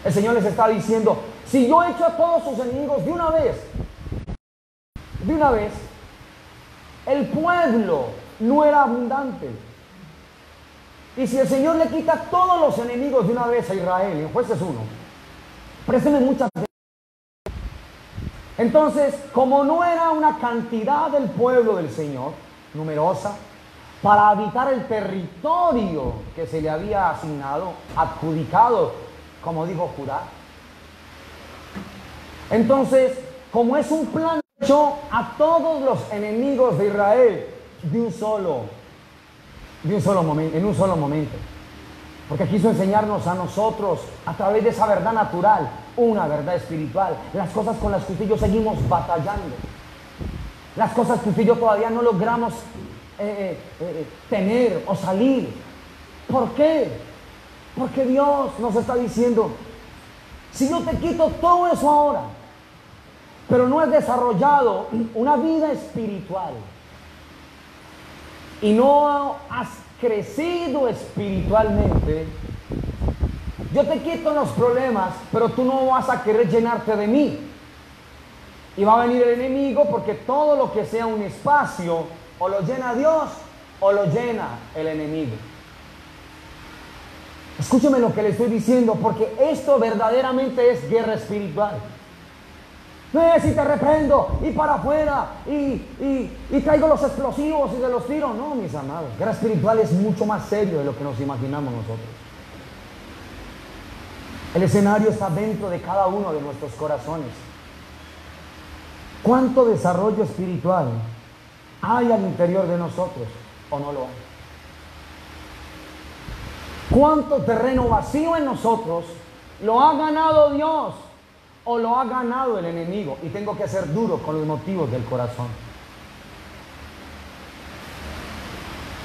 El Señor les está diciendo, si yo echo a todos sus enemigos de una vez, el pueblo no era abundante. Y si el Señor le quita todos los enemigos de una vez a Israel, en Jueces 1, présteme mucha atención. Entonces, como no era una cantidad del pueblo del Señor, numerosa, para habitar el territorio que se le había asignado, adjudicado, como dijo Judá. Entonces, como es un plan hecho a todos los enemigos de Israel en un solo momento. Porque quiso enseñarnos a nosotros, a través de esa verdad natural, una verdad espiritual. Las cosas con las que usted y yo seguimos batallando. Las cosas que usted y yo todavía no logramos tener o salir. ¿Por qué? Porque Dios nos está diciendo, si yo te quito todo eso ahora, pero no has desarrollado una vida espiritual y no has crecido espiritualmente, yo te quito los problemas, pero tú no vas a querer llenarte de mí. Y va a venir el enemigo, porque todo lo que sea un espacio, o lo llena Dios, o lo llena el enemigo. Escúcheme lo que le estoy diciendo, porque esto verdaderamente es guerra espiritual. No es si te reprendo y para afuera y traigo los explosivos y se los tiro. No, mis amados, guerra espiritual es mucho más serio de lo que nos imaginamos nosotros. El escenario está dentro de cada uno de nuestros corazones. ¿Cuánto desarrollo espiritual hay al interior de nosotros o no lo hay? ¿Cuánto terreno vacío en nosotros lo ha ganado Dios o lo ha ganado el enemigo? Y tengo que ser duro con los motivos del corazón.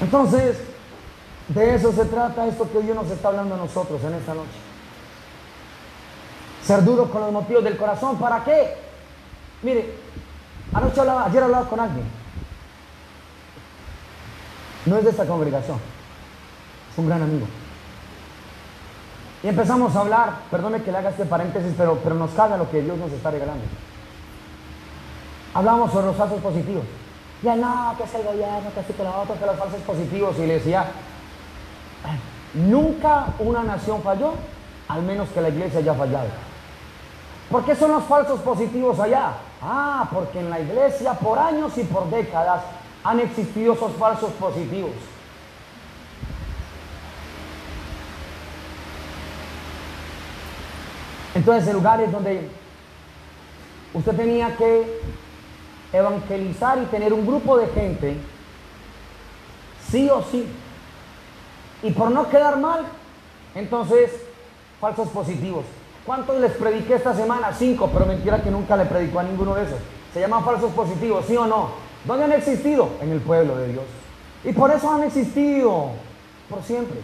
Entonces, de eso se trata esto que Dios nos está hablando a nosotros en esta noche. Ser duro con los motivos del corazón. ¿Para qué? Mire, ayer hablaba con alguien. No es de esta congregación, es un gran amigo. Y empezamos a hablar, perdone que le haga este paréntesis, pero nos caga lo que Dios nos está regalando. Hablamos sobre los falsos positivos. Ya no, que es el gobierno, que así que lo otro, que los falsos positivos. Y le decía, nunca una nación falló, al menos que la iglesia haya fallado. ¿Por qué son los falsos positivos allá? Ah, porque en la iglesia por años y por décadas han existido esos falsos positivos. Entonces, en lugares donde usted tenía que evangelizar y tener un grupo de gente, sí o sí. Y por no quedar mal, entonces, falsos positivos. ¿Cuántos les prediqué esta semana? 5, pero mentira que nunca le predicó a ninguno de esos. Se llaman falsos positivos, ¿sí o no? ¿Dónde han existido? En el pueblo de Dios. Y por eso han existido por siempre.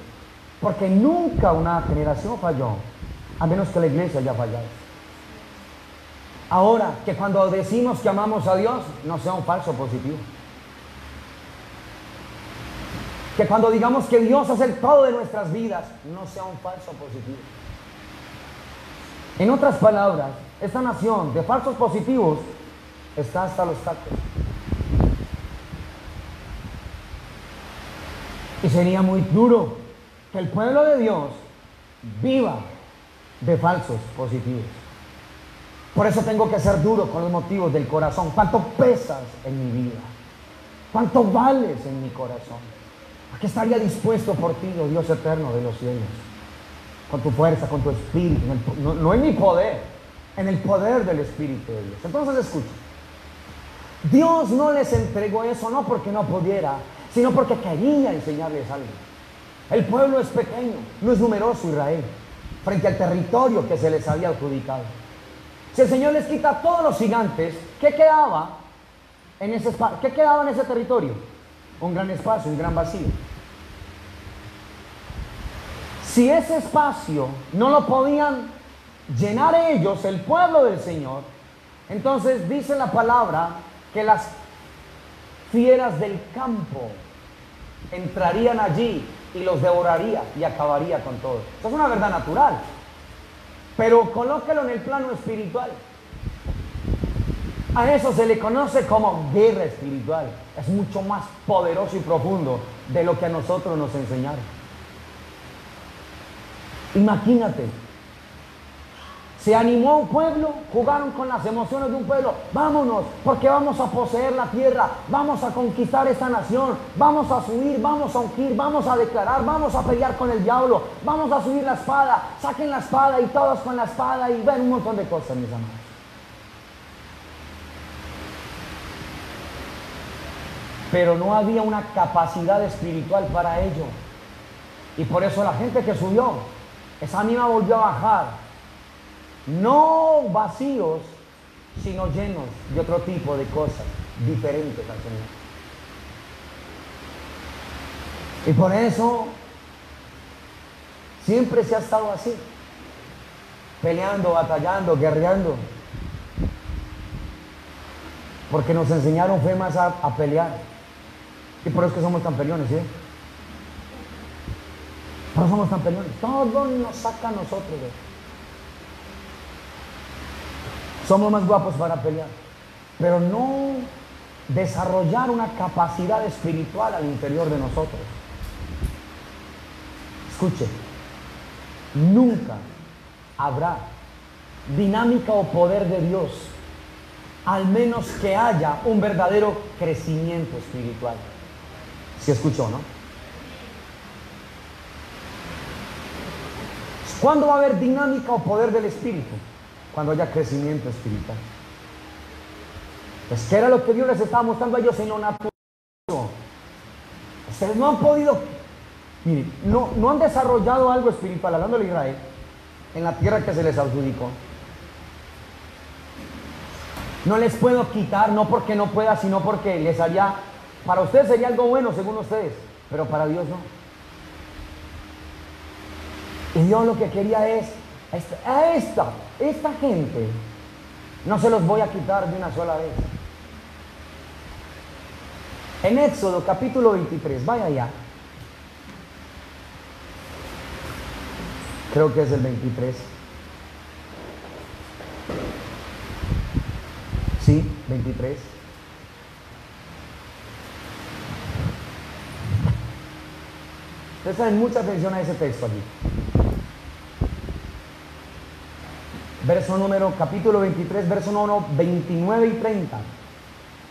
Porque nunca una generación falló, a menos que la iglesia haya fallado. Ahora, que cuando decimos que amamos a Dios, no sea un falso positivo. Que cuando digamos que Dios es el todo de nuestras vidas, no sea un falso positivo. En otras palabras, esta nación de falsos positivos está hasta los tacos. Y sería muy duro que el pueblo de Dios viva de falsos positivos. Por eso tengo que ser duro con los motivos del corazón. ¿Cuánto pesas en mi vida? ¿Cuánto vales en mi corazón? ¿A qué estaría dispuesto por ti, oh Dios eterno de los cielos? Con tu fuerza, con tu espíritu, no en mi poder, en el poder del Espíritu de Dios. Entonces escucha, Dios no les entregó eso no porque no pudiera, sino porque quería enseñarles algo. El pueblo es pequeño, no es numeroso Israel, frente al territorio que se les había adjudicado. Si el Señor les quita todos los gigantes, ¿qué quedaba en ese espacio? ¿Qué quedaba en ese territorio? Un gran espacio, un gran vacío. Si ese espacio no lo podían llenar ellos, el pueblo del Señor, entonces dice la palabra que las fieras del campo entrarían allí y los devoraría y acabaría con todo. Eso es una verdad natural, pero colóquelo en el plano espiritual. A eso se le conoce como guerra espiritual. Es mucho más poderoso y profundo de lo que a nosotros nos enseñaron. Imagínate, se animó un pueblo, jugaron con las emociones de un pueblo. Vámonos, porque vamos a poseer la tierra, vamos a conquistar esta nación, vamos a subir, vamos a ungir, vamos a declarar, vamos a pelear con el diablo, vamos a subir la espada, saquen la espada y todos con la espada y ven un montón de cosas, mis amados. Pero no había una capacidad espiritual para ello. Y por eso la gente que subió, esa ánima volvió a bajar, no vacíos, sino llenos de otro tipo de cosas diferentes al Señor. Y por eso siempre se ha estado así, peleando, batallando, guerreando, porque nos enseñaron fue más a pelear. Y por eso es que somos tan peleones, ¿sí? Por eso somos tan peleones. Todo nos saca a nosotros, ¿sí? Somos más guapos para pelear, pero no desarrollar una capacidad espiritual al interior de nosotros. Escuche, nunca habrá dinámica o poder de Dios, al menos que haya un verdadero crecimiento espiritual. ¿Sí escuchó, no? ¿Cuándo va a haber dinámica o poder del Espíritu? Cuando haya crecimiento espiritual. Pues que era lo que Dios les estaba mostrando a ellos en lo natural. Ustedes no han podido, miren, no han desarrollado algo espiritual, hablando de Israel, en la tierra que se les adjudicó. No les puedo quitar, no porque no pueda, sino porque les haría, para ustedes sería algo bueno según ustedes, pero para Dios no. Y Dios lo que quería es, esta gente, no se los voy a quitar de una sola vez. En Éxodo capítulo 23, vaya allá. Creo que es el 23. Sí, 23. Presten mucha atención a ese texto aquí. Capítulo 23, verso número 29 y 30.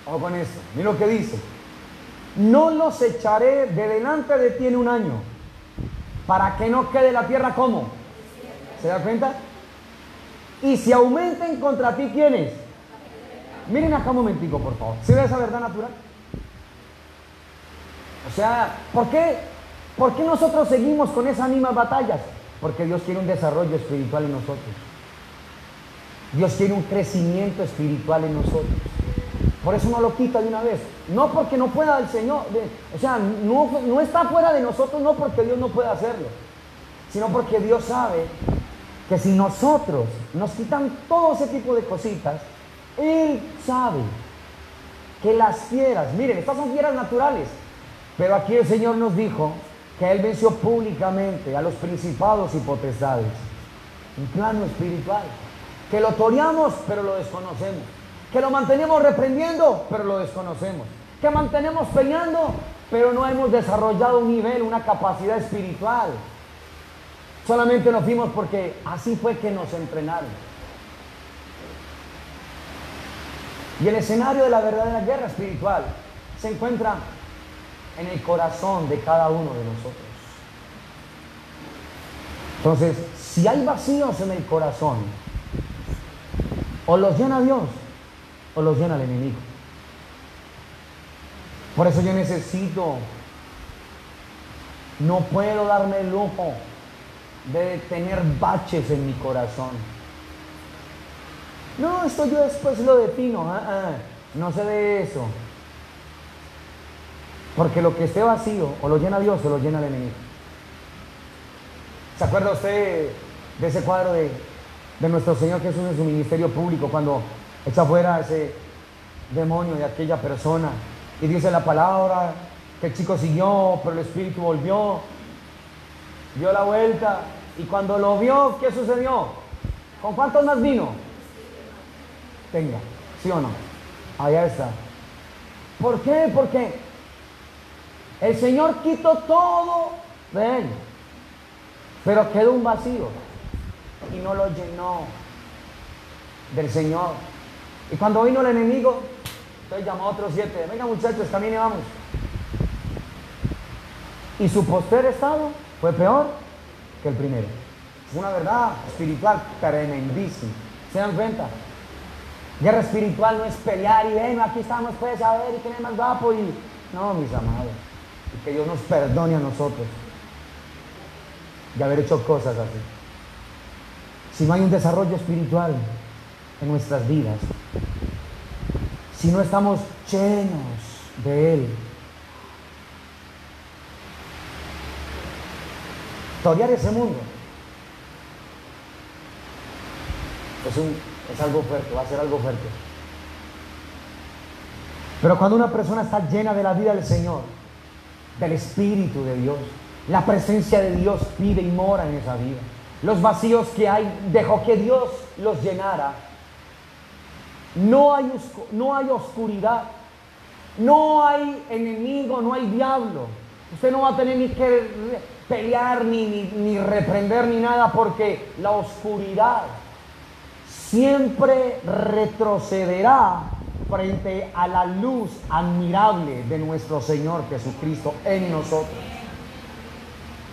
Vamos con esto. Mira lo que dice. No los echaré de delante de ti en un año, para que no quede la tierra como. ¿Se da cuenta? Y si aumenten contra ti, ¿quiénes? Miren acá un momentico, por favor. ¿Sí ve esa verdad natural? O sea, ¿por qué nosotros seguimos con esas mismas batallas? Porque Dios quiere un desarrollo espiritual en nosotros. Dios quiere un crecimiento espiritual en nosotros. Por eso no lo quita de una vez. No porque no pueda el Señor. O sea, no está fuera de nosotros, no porque Dios no pueda hacerlo, sino porque Dios sabe que si nosotros nos quitan todo ese tipo de cositas, Él sabe que las fieras, miren, estas son fieras naturales, pero aquí el Señor nos dijo que Él venció públicamente a los principados y potestades, en plano espiritual, que lo toreamos pero lo desconocemos, que lo mantenemos reprendiendo pero lo desconocemos, que mantenemos peleando pero no hemos desarrollado un nivel, una capacidad espiritual. Solamente nos fuimos porque así fue que nos entrenaron. Y el escenario de la verdadera guerra espiritual se encuentra en el corazón de cada uno de nosotros. Entonces, si hay vacíos en el corazón, o los llena Dios o los llena el enemigo. Por eso yo no puedo darme el lujo de tener baches en mi corazón. No, esto yo después lo defino. No sé de eso. Porque lo que esté vacío, o lo llena Dios o lo llena el enemigo. ¿Se acuerda usted de ese cuadro de nuestro Señor Jesús en su ministerio público, cuando echa fuera ese demonio de aquella persona? Y dice la palabra que el chico siguió, pero el espíritu volvió, dio la vuelta, y cuando lo vio, ¿qué sucedió? ¿Con cuántos más vino? Tenga, ¿sí o no? Allá está. ¿Por qué? Porque el Señor quitó todo de él, pero quedó un vacío y no lo llenó del Señor. Y cuando vino el enemigo, entonces llamó a otros 7. Venga, muchachos, camine, vamos. Y su postrer estado fue peor que el primero. Es una verdad espiritual tremendísima. ¿Se dan cuenta? Guerra espiritual no es pelear y bueno, aquí estamos pues a ver y quién es más guapo y... No, mis amados. Y que Dios nos perdone a nosotros de haber hecho cosas así. Si no hay un desarrollo espiritual en nuestras vidas, si no estamos llenos de Él, torear ese mundo es algo fuerte, va a ser algo fuerte. Pero cuando una persona está llena de la vida del Señor, del Espíritu de Dios, la presencia de Dios vive y mora en esa vida. Los vacíos que hay, dejó que Dios los llenara. No hay oscuridad, no hay enemigo, no hay diablo. Usted no va a tener ni que pelear, ni reprender, ni nada, porque la oscuridad siempre retrocederá frente a la luz admirable de nuestro Señor Jesucristo en nosotros.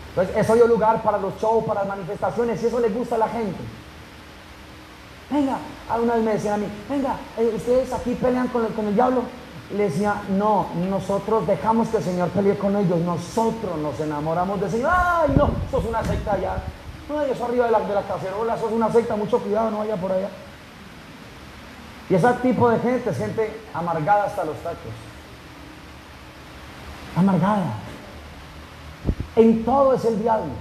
Entonces, eso dio lugar para los shows, para las manifestaciones, y eso le gusta a la gente. Venga, alguna vez me decían a mí, venga, ustedes aquí pelean con el diablo. Y le decía, no, nosotros dejamos que el Señor pelee con ellos, nosotros nos enamoramos del Señor. Ay, no, eso es una secta allá. Ay, eso arriba de la cacerola, eso es una secta, mucho cuidado, no vaya por allá. Y ese tipo de gente es gente amargada hasta los tacos. Amargada. En todo es el diablo.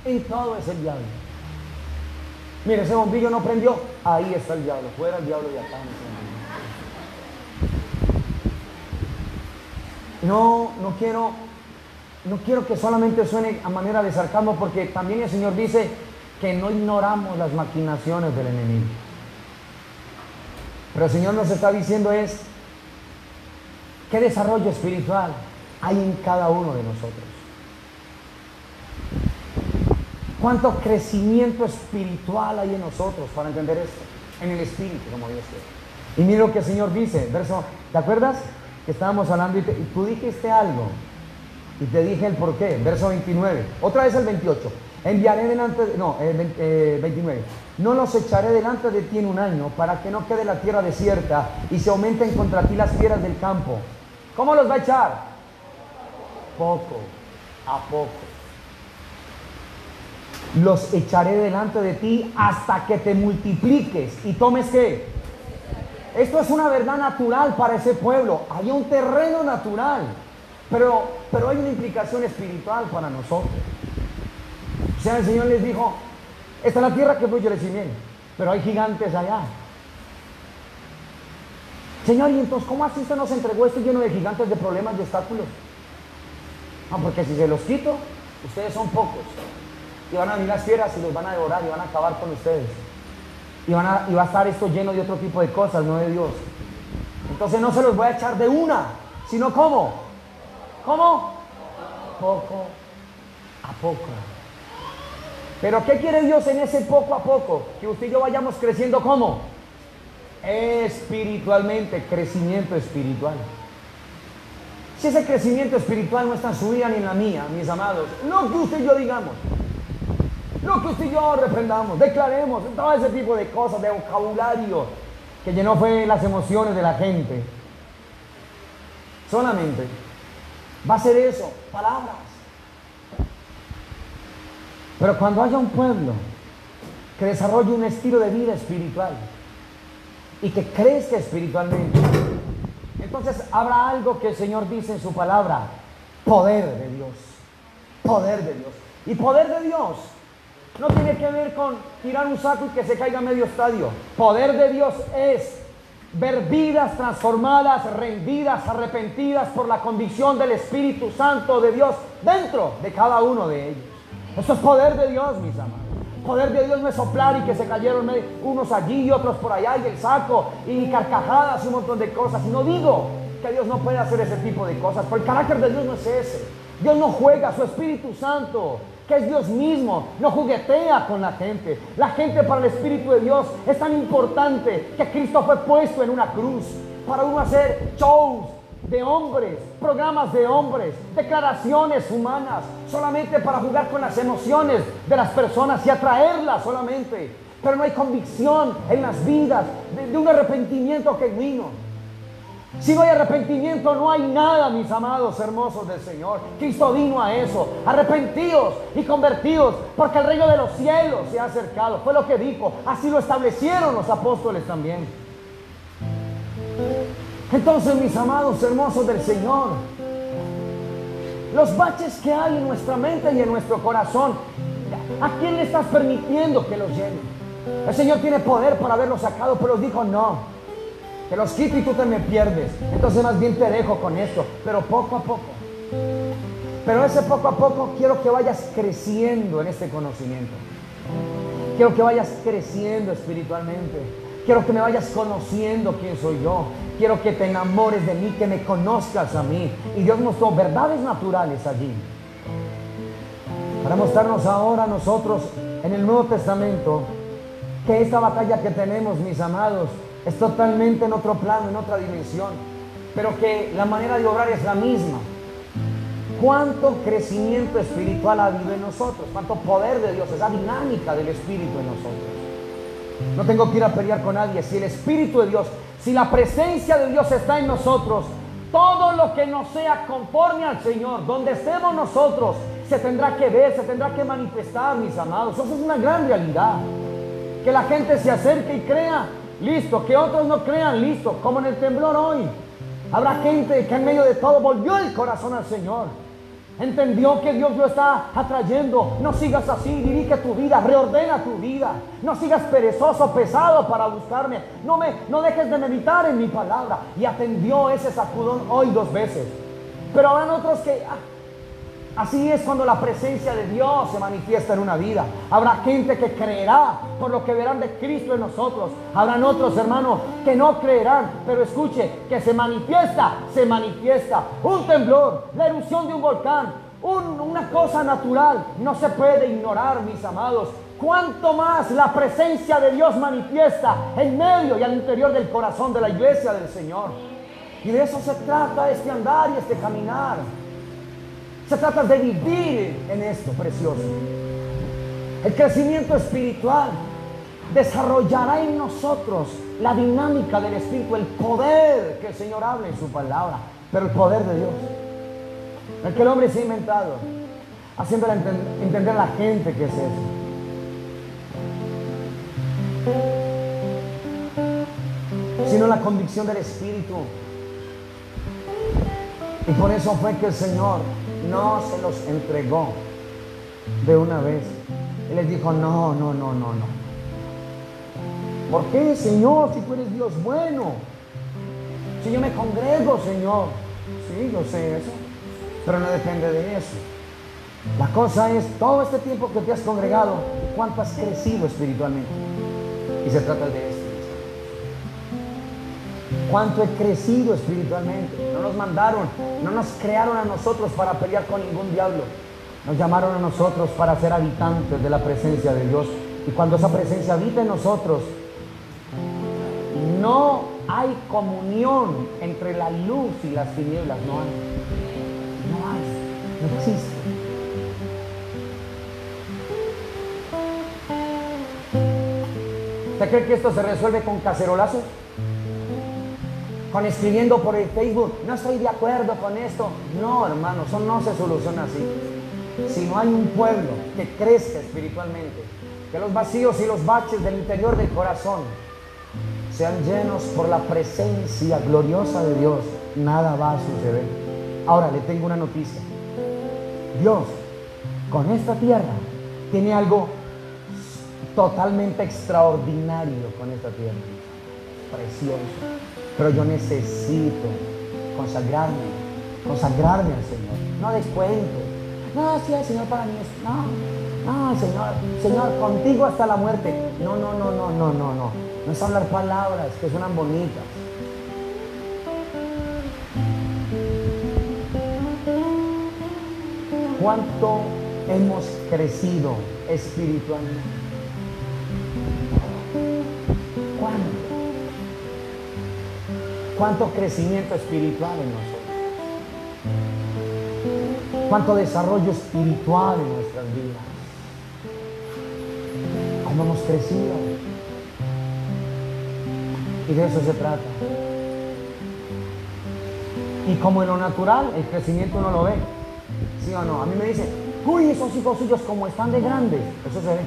En todo es el diablo. Mire, ese bombillo no prendió. Ahí está el diablo. Fuera el diablo y acá. No quiero que solamente suene a manera de sarcasmo, porque también el Señor dice que no ignoramos las maquinaciones del enemigo. Pero el Señor nos está diciendo es qué desarrollo espiritual hay en cada uno de nosotros. ¿Cuánto crecimiento espiritual hay en nosotros para entender esto? En el espíritu, como Dios quiere. Y mira lo que el Señor dice, ¿te acuerdas? Que estábamos hablando y tú dijiste algo y te dije el por qué. Verso 29, otra vez el 28. enviaré delante de, no, 29. No los echaré delante de ti en un año, para que no quede la tierra desierta y se aumenten contra ti las fieras del campo. ¿Cómo los va a echar? Poco a poco. Los echaré delante de ti hasta que te multipliques y tomes ¿qué? Esto es una verdad natural para ese pueblo. Había un terreno natural, pero hay una implicación espiritual para nosotros. O sea, el Señor les dijo, esta es la tierra que fluye leche y miel, pero hay gigantes allá. Señor, y entonces, ¿cómo así usted nos entregó esto lleno de gigantes, de problemas, de obstáculos? No, porque si se los quito, ustedes son pocos. Y van a venir las fieras y los van a devorar y van a acabar con ustedes. Y va a estar esto lleno de otro tipo de cosas, no de Dios. Entonces no se los voy a echar de una, sino ¿cómo? ¿Cómo? Poco a poco. Pero ¿qué quiere Dios en ese poco a poco? Que usted y yo vayamos creciendo ¿cómo? Espiritualmente, crecimiento espiritual. Si ese crecimiento espiritual no está en su vida ni en la mía, mis amados, no que usted y yo digamos, no que usted y yo reprendamos, declaremos, todo ese tipo de cosas, de vocabulario que llenó fue las emociones de la gente. Solamente va a ser eso, palabras. Pero cuando haya un pueblo que desarrolle un estilo de vida espiritual y que crezca espiritualmente, entonces habrá algo que el Señor dice en su palabra: poder de Dios. Poder de Dios. Y poder de Dios no tiene que ver con tirar un saco y que se caiga medio estadio. Poder de Dios es ver vidas transformadas, rendidas, arrepentidas por la convicción del Espíritu Santo de Dios dentro de cada uno de ellos. Eso es poder de Dios, mis amados. Poder de Dios no es soplar y que se cayeron unos allí y otros por allá y el saco y carcajadas y un montón de cosas. Y no digo que Dios no puede hacer ese tipo de cosas, porque el carácter de Dios no es ese. Dios no juega, su Espíritu Santo, que es Dios mismo, no juguetea con la gente. La gente para el Espíritu de Dios es tan importante que Cristo fue puesto en una cruz para uno hacer shows de hombres, programas de hombres, declaraciones humanas, solamente para jugar con las emociones de las personas y atraerlas solamente. Pero no hay convicción en las vidas de un arrepentimiento genuino. Si no hay arrepentimiento, no hay nada, mis amados hermosos del Señor. Cristo vino a eso: arrepentidos y convertidos, porque el reino de los cielos se ha acercado. Fue lo que dijo, así lo establecieron los apóstoles también. Entonces, mis amados hermosos del Señor, los baches que hay en nuestra mente y en nuestro corazón, ¿a quién le estás permitiendo que los llene? El Señor tiene poder para haberlos sacado, pero dijo no, que los quito y tú te me pierdes. Entonces más bien te dejo con esto, pero poco a poco. Pero ese poco a poco quiero que vayas creciendo en este conocimiento. Quiero que vayas creciendo espiritualmente. Quiero que me vayas conociendo quién soy yo. Quiero que te enamores de mí, que me conozcas a mí. Y Dios mostró verdades naturales allí, para mostrarnos ahora nosotros en el Nuevo Testamento que esta batalla que tenemos, mis amados, es totalmente en otro plano, en otra dimensión, pero que la manera de obrar es la misma. ¿Cuánto crecimiento espiritual ha habido en nosotros? ¿Cuánto poder de Dios? Esa dinámica del Espíritu en nosotros. No tengo que ir a pelear con nadie. Si el Espíritu de Dios, si la presencia de Dios está en nosotros, todo lo que no sea conforme al Señor, donde estemos nosotros, se tendrá que ver, se tendrá que manifestar, mis amados. Eso es una gran realidad. Que la gente se acerque y crea, listo. Que otros no crean, listo. Como en el temblor hoy. Habrá gente que en medio de todo volvió el corazón al Señor. Entendió que Dios lo está atrayendo. No sigas así, dirige tu vida, reordena tu vida. No sigas perezoso, pesado para buscarme. No dejes de meditar en mi palabra. Y atendió ese sacudón hoy 2 veces. Pero habrán otros que... así es cuando la presencia de Dios se manifiesta en una vida. Habrá gente que creerá por lo que verán de Cristo en nosotros. Habrán otros, hermanos, que no creerán. Pero escuche, que se manifiesta. Un temblor, la erupción de un volcán, una cosa natural. No se puede ignorar, mis amados. Cuanto más la presencia de Dios manifiesta en medio y al interior del corazón de la iglesia del Señor. Y de eso se trata este andar y este caminar. Se trata de vivir en esto precioso. El crecimiento espiritual desarrollará en nosotros la dinámica del Espíritu, el poder que el Señor habla en su palabra, pero el poder de Dios, el que el hombre se ha inventado, haciéndole entender a la gente que es eso. Sino la convicción del Espíritu. Y por eso fue que el Señor no se los entregó de una vez. Él les dijo, no. ¿Por qué, Señor, si tú eres Dios bueno? Si yo me congrego, Señor. Sí, yo sé eso, pero no depende de eso. La cosa es, todo este tiempo que te has congregado, ¿cuánto has crecido espiritualmente? Y se trata de esto. ¿Cuánto he crecido espiritualmente? No nos mandaron, no nos crearon a nosotros para pelear con ningún diablo. Nos llamaron a nosotros para ser habitantes de la presencia de Dios. Y cuando esa presencia habita en nosotros, no hay comunión entre la luz y las tinieblas. No existe. ¿Usted cree que esto se resuelve con cacerolazos? Con escribiendo por el Facebook, no estoy de acuerdo con esto. No, hermano, eso no se soluciona así. Si no hay un pueblo que crezca espiritualmente, que los vacíos y los baches del interior del corazón sean llenos por la presencia gloriosa de Dios, nada va a suceder. Ahora le tengo una noticia. Dios, con esta tierra, tiene algo totalmente extraordinario con esta tierra. Precioso. Pero yo necesito consagrarme al Señor. No descuento. No, sí, el Señor para mí es. No, Señor, contigo hasta la muerte. No. No es hablar palabras que suenan bonitas. ¿Cuánto hemos crecido espiritualmente? ¿Cuánto crecimiento espiritual en nosotros? ¿Cuánto desarrollo espiritual en nuestras vidas? ¿Cómo hemos crecido? Y de eso se trata. Y como en lo natural, el crecimiento uno lo ve. ¿Sí o no? A mí me dicen, uy, esos hijos suyos como están de grandes. Eso se ve.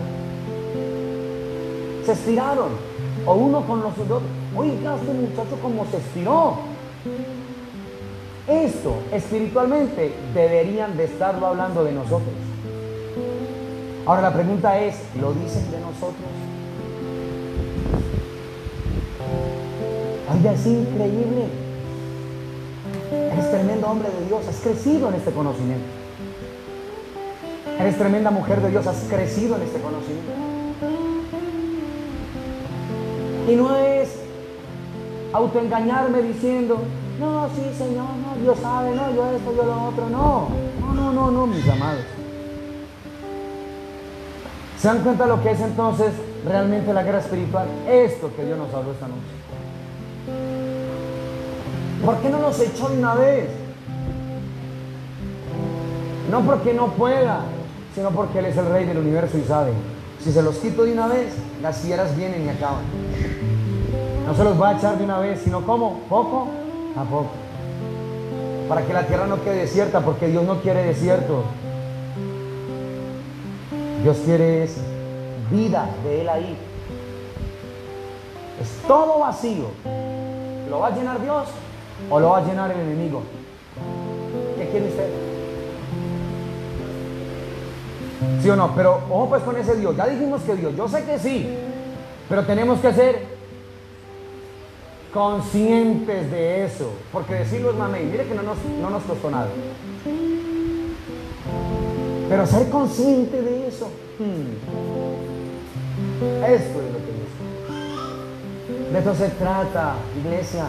Se estiraron. O uno con los otros. Oiga, este muchacho como se estiró. Esto espiritualmente deberían de estarlo hablando de nosotros. Ahora la pregunta es, ¿lo dicen de nosotros? Oiga, es increíble. Eres tremendo hombre de Dios, has crecido en este conocimiento. Eres tremenda mujer de Dios, has crecido en este conocimiento. Y no es autoengañarme diciendo, no, sí, Señor, no, Dios sabe, no, yo esto, yo lo otro, no, mis amados. ¿Se dan cuenta de lo que es entonces realmente la guerra espiritual? Esto que Dios nos habló esta noche. ¿Por qué no nos echó de una vez? No porque no pueda, sino porque Él es el Rey del universo y sabe. Si se los quito de una vez, las fieras vienen y acaban. No se los va a echar de una vez, sino ¿cómo? Poco a poco. Para que la tierra no quede desierta, porque Dios no quiere desierto. Dios quiere es vida de Él ahí. Es todo vacío. ¿Lo va a llenar Dios o lo va a llenar el enemigo? ¿Qué quiere usted? ¿Sí o no? Pero ojo pues con ese Dios. Ya dijimos que Dios, yo sé que sí, pero tenemos que ser conscientes de eso, porque decirlo es mamey. Mire que no nos costó nada, pero ser consciente de eso, esto es lo que dice. De esto se trata, iglesia,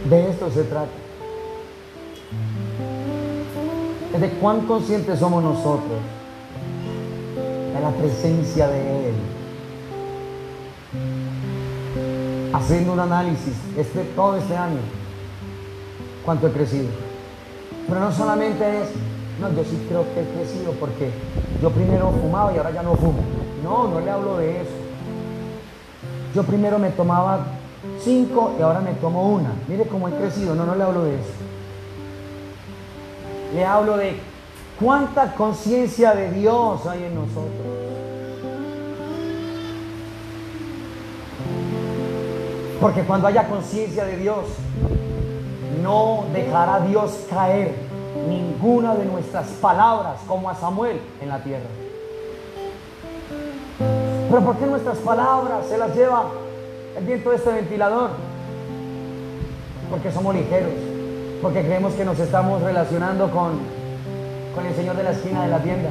de esto se trata. De cuán conscientes somos nosotros de la presencia de Él. Haciendo un análisis todo este año, cuánto he crecido. Pero no solamente es No, yo sí creo que he crecido porque yo primero fumaba y ahora ya no fumo. No, no le hablo de eso. Yo primero me tomaba 5 y ahora me tomo una. Mire cómo he crecido. No, no le hablo de eso. Le hablo de cuánta conciencia de Dios hay en nosotros. Porque cuando haya conciencia de Dios, no dejará Dios caer ninguna de nuestras palabras como a Samuel en la tierra. Pero ¿por qué nuestras palabras se las lleva el viento de este ventilador? Porque somos ligeros, porque creemos que nos estamos relacionando con el señor de la esquina de la tienda.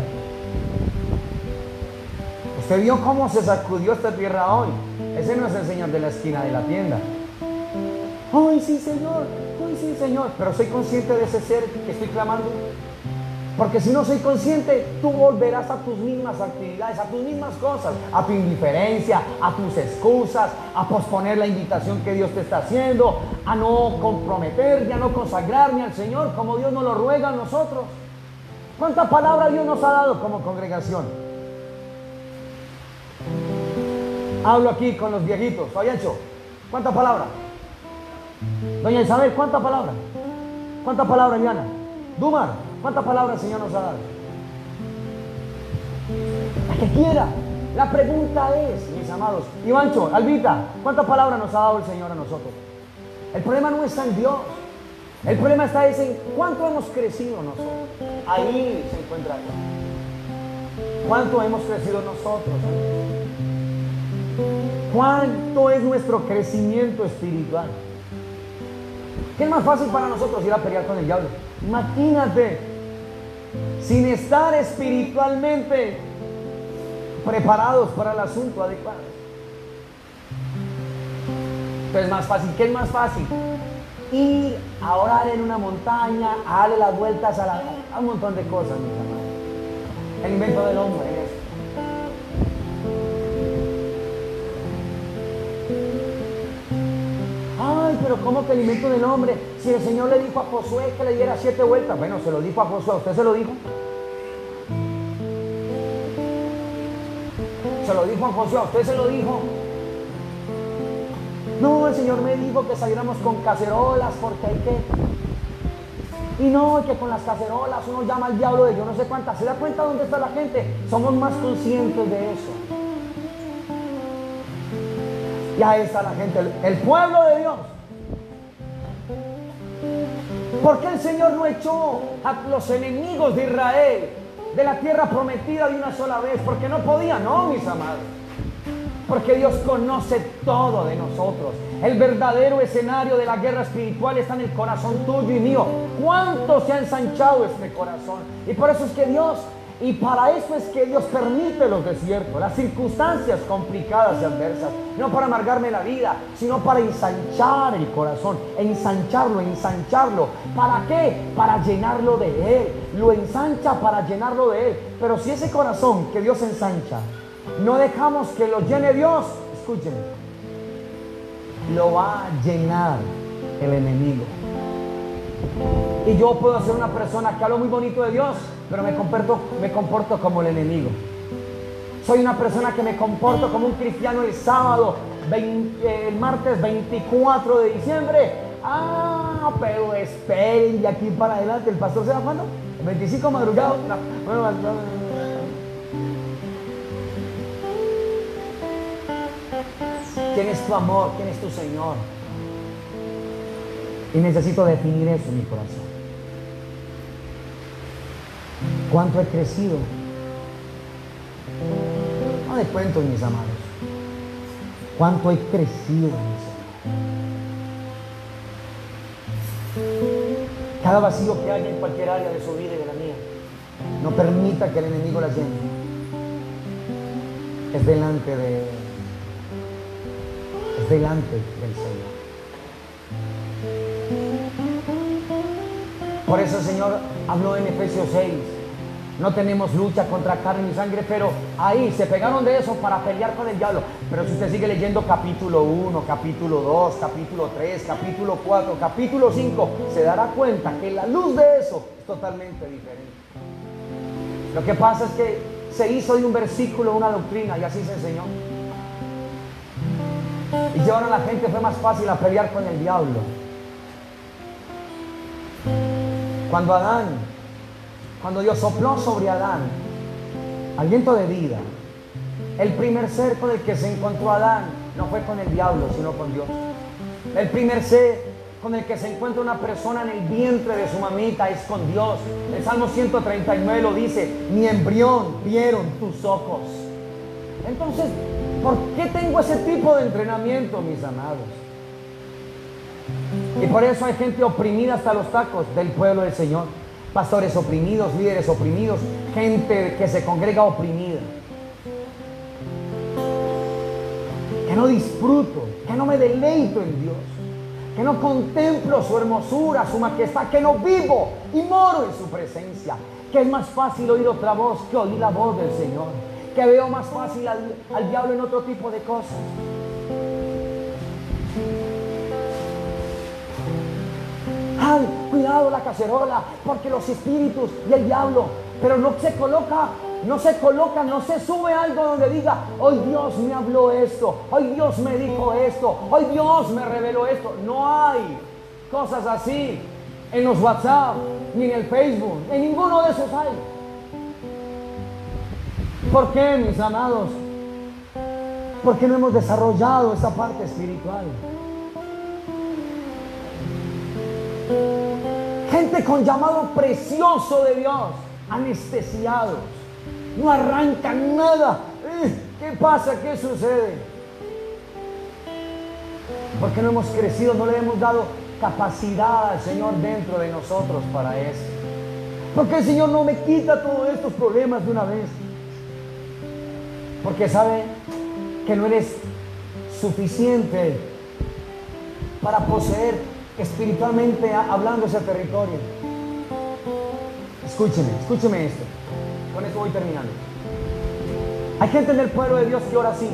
¿Usted vio cómo se sacudió esta tierra hoy? Ese no es el señor de la esquina de la tienda. ¡Ay, sí, Señor! ¡Ay, sí, Señor! Pero soy consciente de ese ser que estoy clamando. Porque si no soy consciente, tú volverás a tus mismas actividades, a tus mismas cosas, a tu indiferencia, a tus excusas, a posponer la invitación que Dios te está haciendo, a no comprometerte, a no consagrarme al Señor como Dios nos lo ruega a nosotros. ¿Cuánta palabra Dios nos ha dado como congregación? Hablo aquí con los viejitos. Fabiancho, ¿cuánta palabra? Doña Isabel, ¿cuánta palabra? ¿Cuánta palabra, Diana? Dumar, ¿cuánta palabra el Señor nos ha dado? La que quiera. La pregunta es, mis amados, Ivancho, Albita, ¿cuánta palabra nos ha dado el Señor a nosotros? El problema no está en Dios. El problema está en cuánto hemos crecido nosotros. Ahí se encuentra Dios. ¿Cuánto hemos crecido nosotros? ¿Cuánto es nuestro crecimiento espiritual? ¿Qué es más fácil para nosotros ir a pelear con el diablo? Imagínate, sin estar espiritualmente preparados para el asunto adecuado. Entonces, más fácil. ¿Qué es más fácil? Ir a orar en una montaña, a darle las vueltas a un montón de cosas, mis hermanos. El invento del hombre es esto. Ay, pero ¿cómo que el invento del hombre? Si el Señor le dijo a Josué que le diera 7 vueltas. Bueno, se lo dijo a Josué. ¿Usted se lo dijo? Se lo dijo a Josué. ¿Usted se lo dijo? No, el Señor me dijo que saliéramos con cacerolas porque hay que... Y no, que con las cacerolas uno llama al diablo de yo no sé cuántas. ¿Se da cuenta dónde está la gente? Somos más conscientes de eso. Y ahí está la gente, el pueblo de Dios. ¿Por qué el Señor no echó a los enemigos de Israel de la tierra prometida de una sola vez? Porque no podía, no, mis amados. Porque Dios conoce todo de nosotros. El verdadero escenario de la guerra espiritual está en el corazón tuyo y mío. ¿Cuánto se ha ensanchado este corazón? Y por eso es que Dios... Y para eso es que Dios permite los desiertos, las circunstancias complicadas y adversas, no para amargarme la vida, sino para ensanchar el corazón, ensancharlo. ¿Para qué? Para llenarlo de Él. Lo ensancha para llenarlo de Él. Pero si ese corazón que Dios ensancha, no dejamos que lo llene Dios, escúchenme, lo va a llenar el enemigo. Y yo puedo ser una persona que hablo muy bonito de Dios, pero me comporto como el enemigo. Soy una persona que me comporto como un cristiano el sábado, el martes 24 de diciembre. Ah, pero esperen, de aquí para adelante, ¿el pastor se va cuándo? ¿El 25 madrugado? No. ¿Quién es tu amor? ¿Quién es tu Señor? Y necesito definir eso en mi corazón. ¿Cuánto he crecido? No de cuentos, mis amados. ¿Cuánto he crecido, mis amados? Cada vacío que haya en cualquier área de su vida y de la mía, no permita que el enemigo la llene. Es delante del Señor. Por eso el Señor habló en Efesios 6 No tenemos lucha contra carne ni sangre, pero ahí se pegaron de eso para pelear con el diablo. Pero si usted sigue leyendo capítulo 1, capítulo 2, capítulo 3, capítulo 4, capítulo 5, se dará cuenta que la luz de eso es totalmente diferente. Lo que pasa es que se hizo de un versículo una doctrina y así se enseñó. Y llevaron a la gente, fue más fácil a pelear con el diablo. Cuando Dios sopló sobre Adán aliento de vida, el primer ser con el que se encontró Adán no fue con el diablo, sino con Dios. El primer ser con el que se encuentra una persona en el vientre de su mamita es con Dios. El Salmo 139 lo dice: mi embrión vieron tus ojos. Entonces, ¿por qué tengo ese tipo de entrenamiento, mis amados? Y por eso hay gente oprimida hasta los tacos del pueblo del Señor. Pastores oprimidos, líderes oprimidos, gente que se congrega oprimida. Que no disfruto, que no me deleito en Dios, que no contemplo su hermosura, su majestad, que no vivo y moro en su presencia, que es más fácil oír otra voz que oír la voz del Señor, que veo más fácil al diablo en otro tipo de cosas. Ay, cuidado la cacerola, porque los espíritus y el diablo, pero no se sube algo donde diga: hoy Dios me habló esto, hoy Dios me dijo esto, hoy Dios me reveló esto. No hay cosas así en los WhatsApp, ni en el Facebook, en ninguno de esos hay. ¿Por qué, mis amados? Porque no hemos desarrollado esa parte espiritual. Gente con llamado precioso de Dios, anestesiados, no arrancan nada. ¿Qué pasa? ¿Qué sucede? Porque no hemos crecido, no le hemos dado capacidad al Señor dentro de nosotros para eso. Porque el Señor no me quita todos estos problemas de una vez. Porque sabe que no eres suficiente para poseer espiritualmente hablando ese territorio. Escúcheme esto. Con esto voy terminando. Hay gente en el pueblo de Dios que ora así.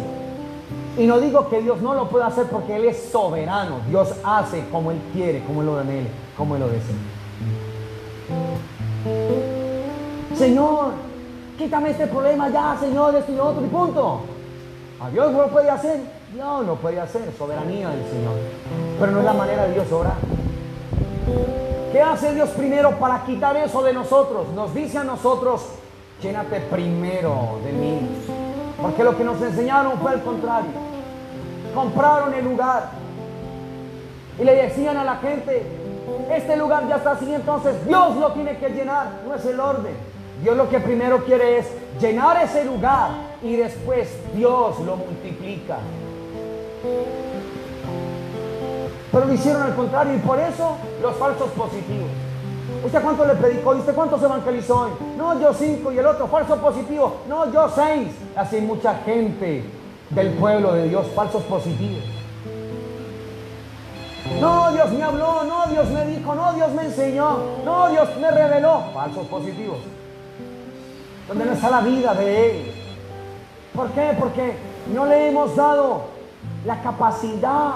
Y no digo que Dios no lo pueda hacer, porque Él es soberano. Dios hace como Él quiere, como Él lo anhela, como Él lo desea. Señor, quítame este problema ya, Señor, esto y lo otro, y punto. ¿A Dios no lo puede hacer? No, lo puede hacer, soberanía del Señor. Pero no es la manera de Dios orar. ¿Qué hace Dios primero para quitar eso de nosotros? Nos dice a nosotros: llénate primero de mí. Porque lo que nos enseñaron fue al contrario. Compraron el lugar y le decían a la gente: este lugar ya está así, entonces Dios lo tiene que llenar. No es el orden. Dios lo que primero quiere es llenar ese lugar, y después Dios lo multiplica. Pero lo hicieron al contrario, y por eso los falsos positivos. ¿Usted cuánto le predicó? ¿Y usted cuántos evangelizó hoy? No, yo 5, y el otro falso positivo. No, yo 6. Así mucha gente del pueblo de Dios, falsos positivos. No, Dios me habló, no, Dios me dijo, no, Dios me enseñó, no, Dios me reveló. Falsos positivos. Donde no está la vida de Él. ¿Por qué? Porque no le hemos dado la capacidad,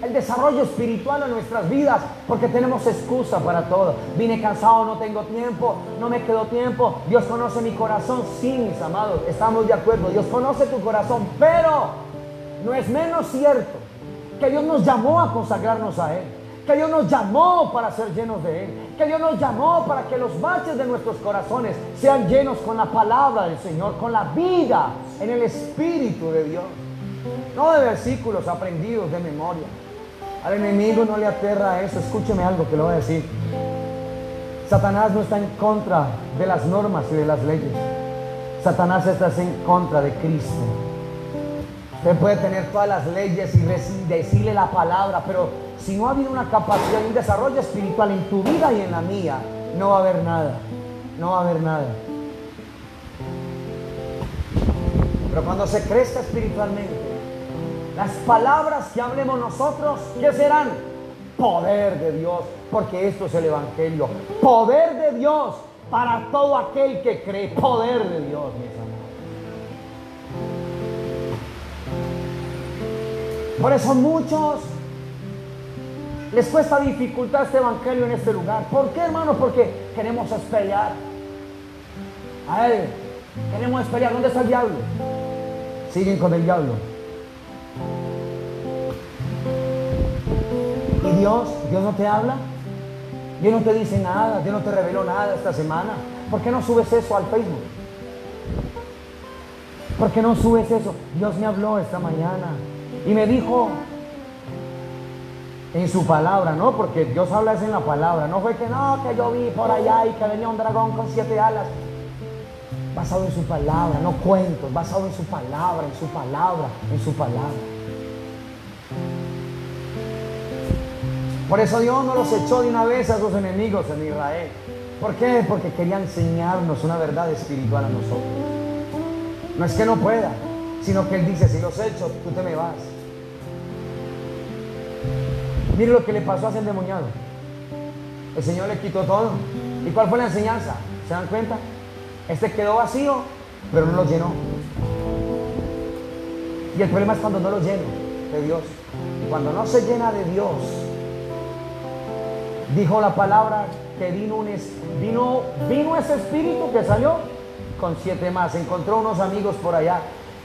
el desarrollo espiritual en nuestras vidas, porque tenemos excusa para todo. Vine cansado, no tengo tiempo, no me quedó tiempo. Dios conoce mi corazón. Sí, mis amados, estamos de acuerdo. Dios conoce tu corazón, pero no es menos cierto que Dios nos llamó a consagrarnos a Él, que Dios nos llamó para ser llenos de Él, que Dios nos llamó para que los baches de nuestros corazones sean llenos con la palabra del Señor, con la vida en el Espíritu de Dios, no de versículos aprendidos de memoria. Al enemigo no le aterra eso. Escúcheme algo que le voy a decir. Satanás no está en contra de las normas y de las leyes. Satanás está en contra de Cristo. Usted puede tener todas las leyes y decirle la palabra, pero si no ha habido una capacidad y un desarrollo espiritual en tu vida y en la mía, no va a haber nada. No va a haber nada. Pero cuando se crezca espiritualmente, las palabras que hablemos nosotros, ¿qué serán? Poder de Dios, porque esto es el Evangelio. Poder de Dios para todo aquel que cree. Poder de Dios, mis amados. Por eso muchos les cuesta dificultad este evangelio en este lugar. ¿Por qué, hermano? Porque queremos pelear. A ver, queremos pelear. ¿Dónde está el diablo? Siguen con el diablo. ¿Y Dios? ¿Dios no te habla? Dios no te dice nada. Dios no te reveló nada esta semana. ¿Por qué no subes eso al Facebook? ¿Por qué no subes eso? Dios me habló esta mañana y me dijo en su palabra, ¿no? Porque Dios habla es en la palabra. No fue que no, que yo vi por allá y que venía un dragón con 7 alas. Basado en su palabra, no cuentos, basado en su palabra, en su palabra, en su palabra. Por eso Dios no los echó de una vez a sus enemigos en Israel. ¿Por qué? Porque quería enseñarnos una verdad espiritual a nosotros. No es que no pueda, sino que Él dice, si los echo, tú te me vas. Mire lo que le pasó a ese endemoniado. El Señor le quitó todo. ¿Y cuál fue la enseñanza? ¿Se dan cuenta? Este quedó vacío, pero no lo llenó. Y el problema es cuando no lo lleno de Dios. Cuando no se llena de Dios. Dijo la palabra que vino ese espíritu que salió con 7 más. Encontró unos amigos por allá.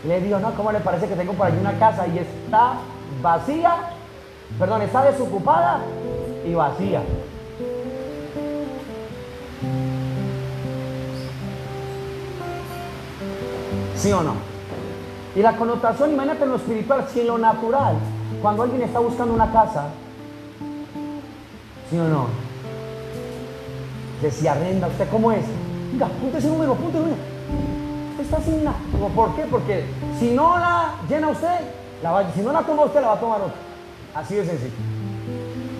Le dijo, no, ¿cómo le parece que tengo por allí una casa y está vacía? Perdón, está desocupada y vacía. ¿Sí o no? Y la connotación, imagínate en lo espiritual, si en lo natural, cuando alguien está buscando una casa, ¿sí o no? Que si arrenda, ¿usted cómo es? Venga, punte ese número, punte el número. Usted está sin nada. ¿Por qué? Porque si no la llena usted, si no la toma usted, la va a tomar otro. Así de sencillo.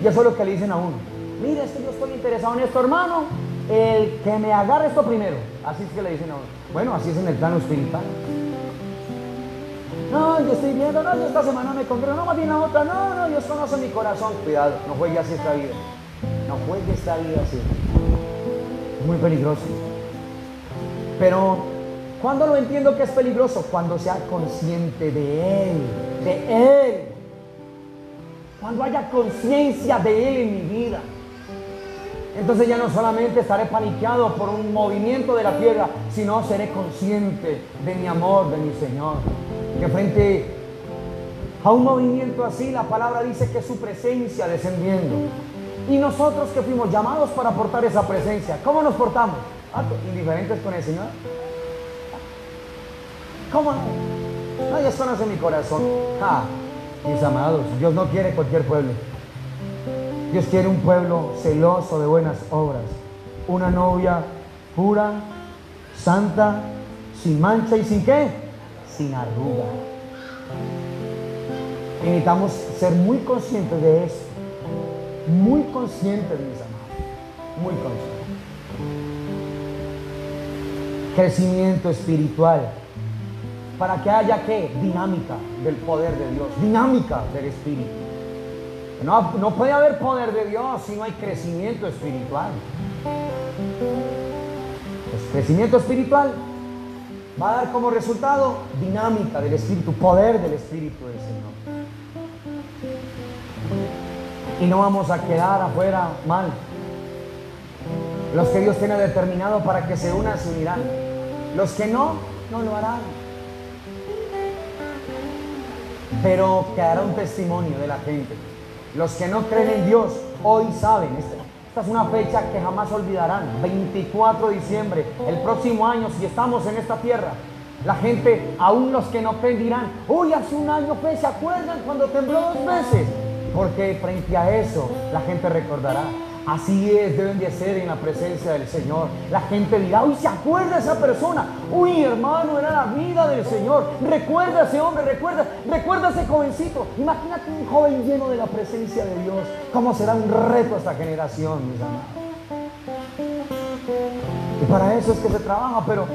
Y eso es lo que le dicen a uno. Mire, es que yo estoy interesado en esto, hermano. El que me agarre esto primero. Así es que le dicen a uno. Bueno, así es en el plano espiritual. No, yo estoy viendo, no, yo esta semana me congrego, no, más bien la otra, no, Dios conoce mi corazón. Cuidado, no juegue así esta vida. No juegue esta vida así. Es muy peligroso. Pero, ¿cuándo lo entiendo que es peligroso? Cuando sea consciente de Él. De Él. Cuando haya conciencia de Él en mi vida. Entonces ya no solamente estaré paniqueado por un movimiento de la tierra, sino seré consciente de mi amor, de mi Señor. Que frente a un movimiento así, la palabra dice que es su presencia descendiendo. Y nosotros que fuimos llamados para portar esa presencia, ¿cómo nos portamos? ¿Indiferentes con el Señor? ¿Cómo no? No, Dios conoce mi corazón. Mis amados, Dios no quiere cualquier pueblo. Dios quiere un pueblo celoso de buenas obras. Una novia pura, santa, sin mancha y sin ¿qué? Sin arruga. Y necesitamos ser muy conscientes de eso. Muy conscientes, mis amados. Muy conscientes. Crecimiento espiritual. Para que haya ¿qué? Dinámica del poder de Dios. Dinámica del Espíritu. No puede haber poder de Dios si no hay crecimiento espiritual. Pues crecimiento espiritual va a dar como resultado dinámica del Espíritu, poder del Espíritu del Señor. Y no vamos a quedar afuera mal. Los que Dios tiene determinado para que se unan, se unirán. Los que no lo harán. Pero quedará un testimonio de la gente. Los que no creen en Dios hoy saben, esta es una fecha que jamás olvidarán. 24 de diciembre, el próximo año, si estamos en esta tierra, la gente, aún los que no creen, dirán, uy, hace un año pues, ¿se acuerdan cuando tembló 2 veces? Porque frente a eso la gente recordará. Así es, deben de ser en la presencia del Señor. La gente dirá, uy, ¿se acuerda esa persona? Uy, hermano, era la vida del Señor. Recuerda a ese hombre, recuerda a ese jovencito. Imagínate un joven lleno de la presencia de Dios. ¿Cómo será un reto a esta generación, mis amados? Y para eso es que se trabaja, pero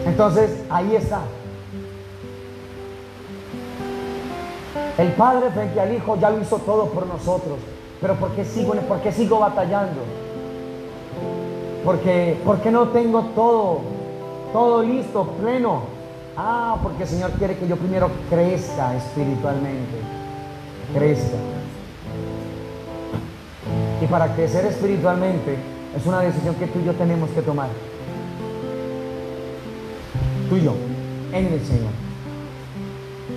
entonces, ahí está. El Padre frente al Hijo ya lo hizo todo por nosotros. Pero ¿por qué sigo batallando? Porque no tengo todo listo, pleno. Porque el Señor quiere que yo primero crezca espiritualmente. Crezca. Y para crecer espiritualmente es una decisión que tú y yo tenemos que tomar. Tú y yo, en el Señor.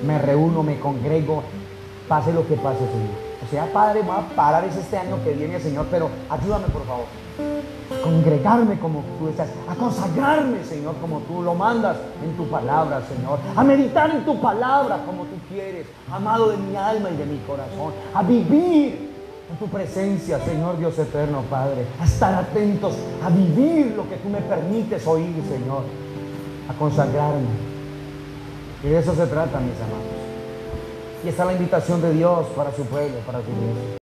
Me reúno, me congrego, pase lo que pase, Señor. O sea, Padre, voy a parar este año que viene, Señor, pero ayúdame, por favor, a congregarme como tú estás, a consagrarme, Señor, como tú lo mandas en tu palabra, Señor, a meditar en tu palabra como tú quieres, amado de mi alma y de mi corazón, a vivir en tu presencia, Señor Dios eterno, Padre, a estar atentos, a vivir lo que tú me permites oír, Señor, a consagrarme. Y de eso se trata, mis amados. Y esta es la invitación de Dios para su pueblo, para su iglesia.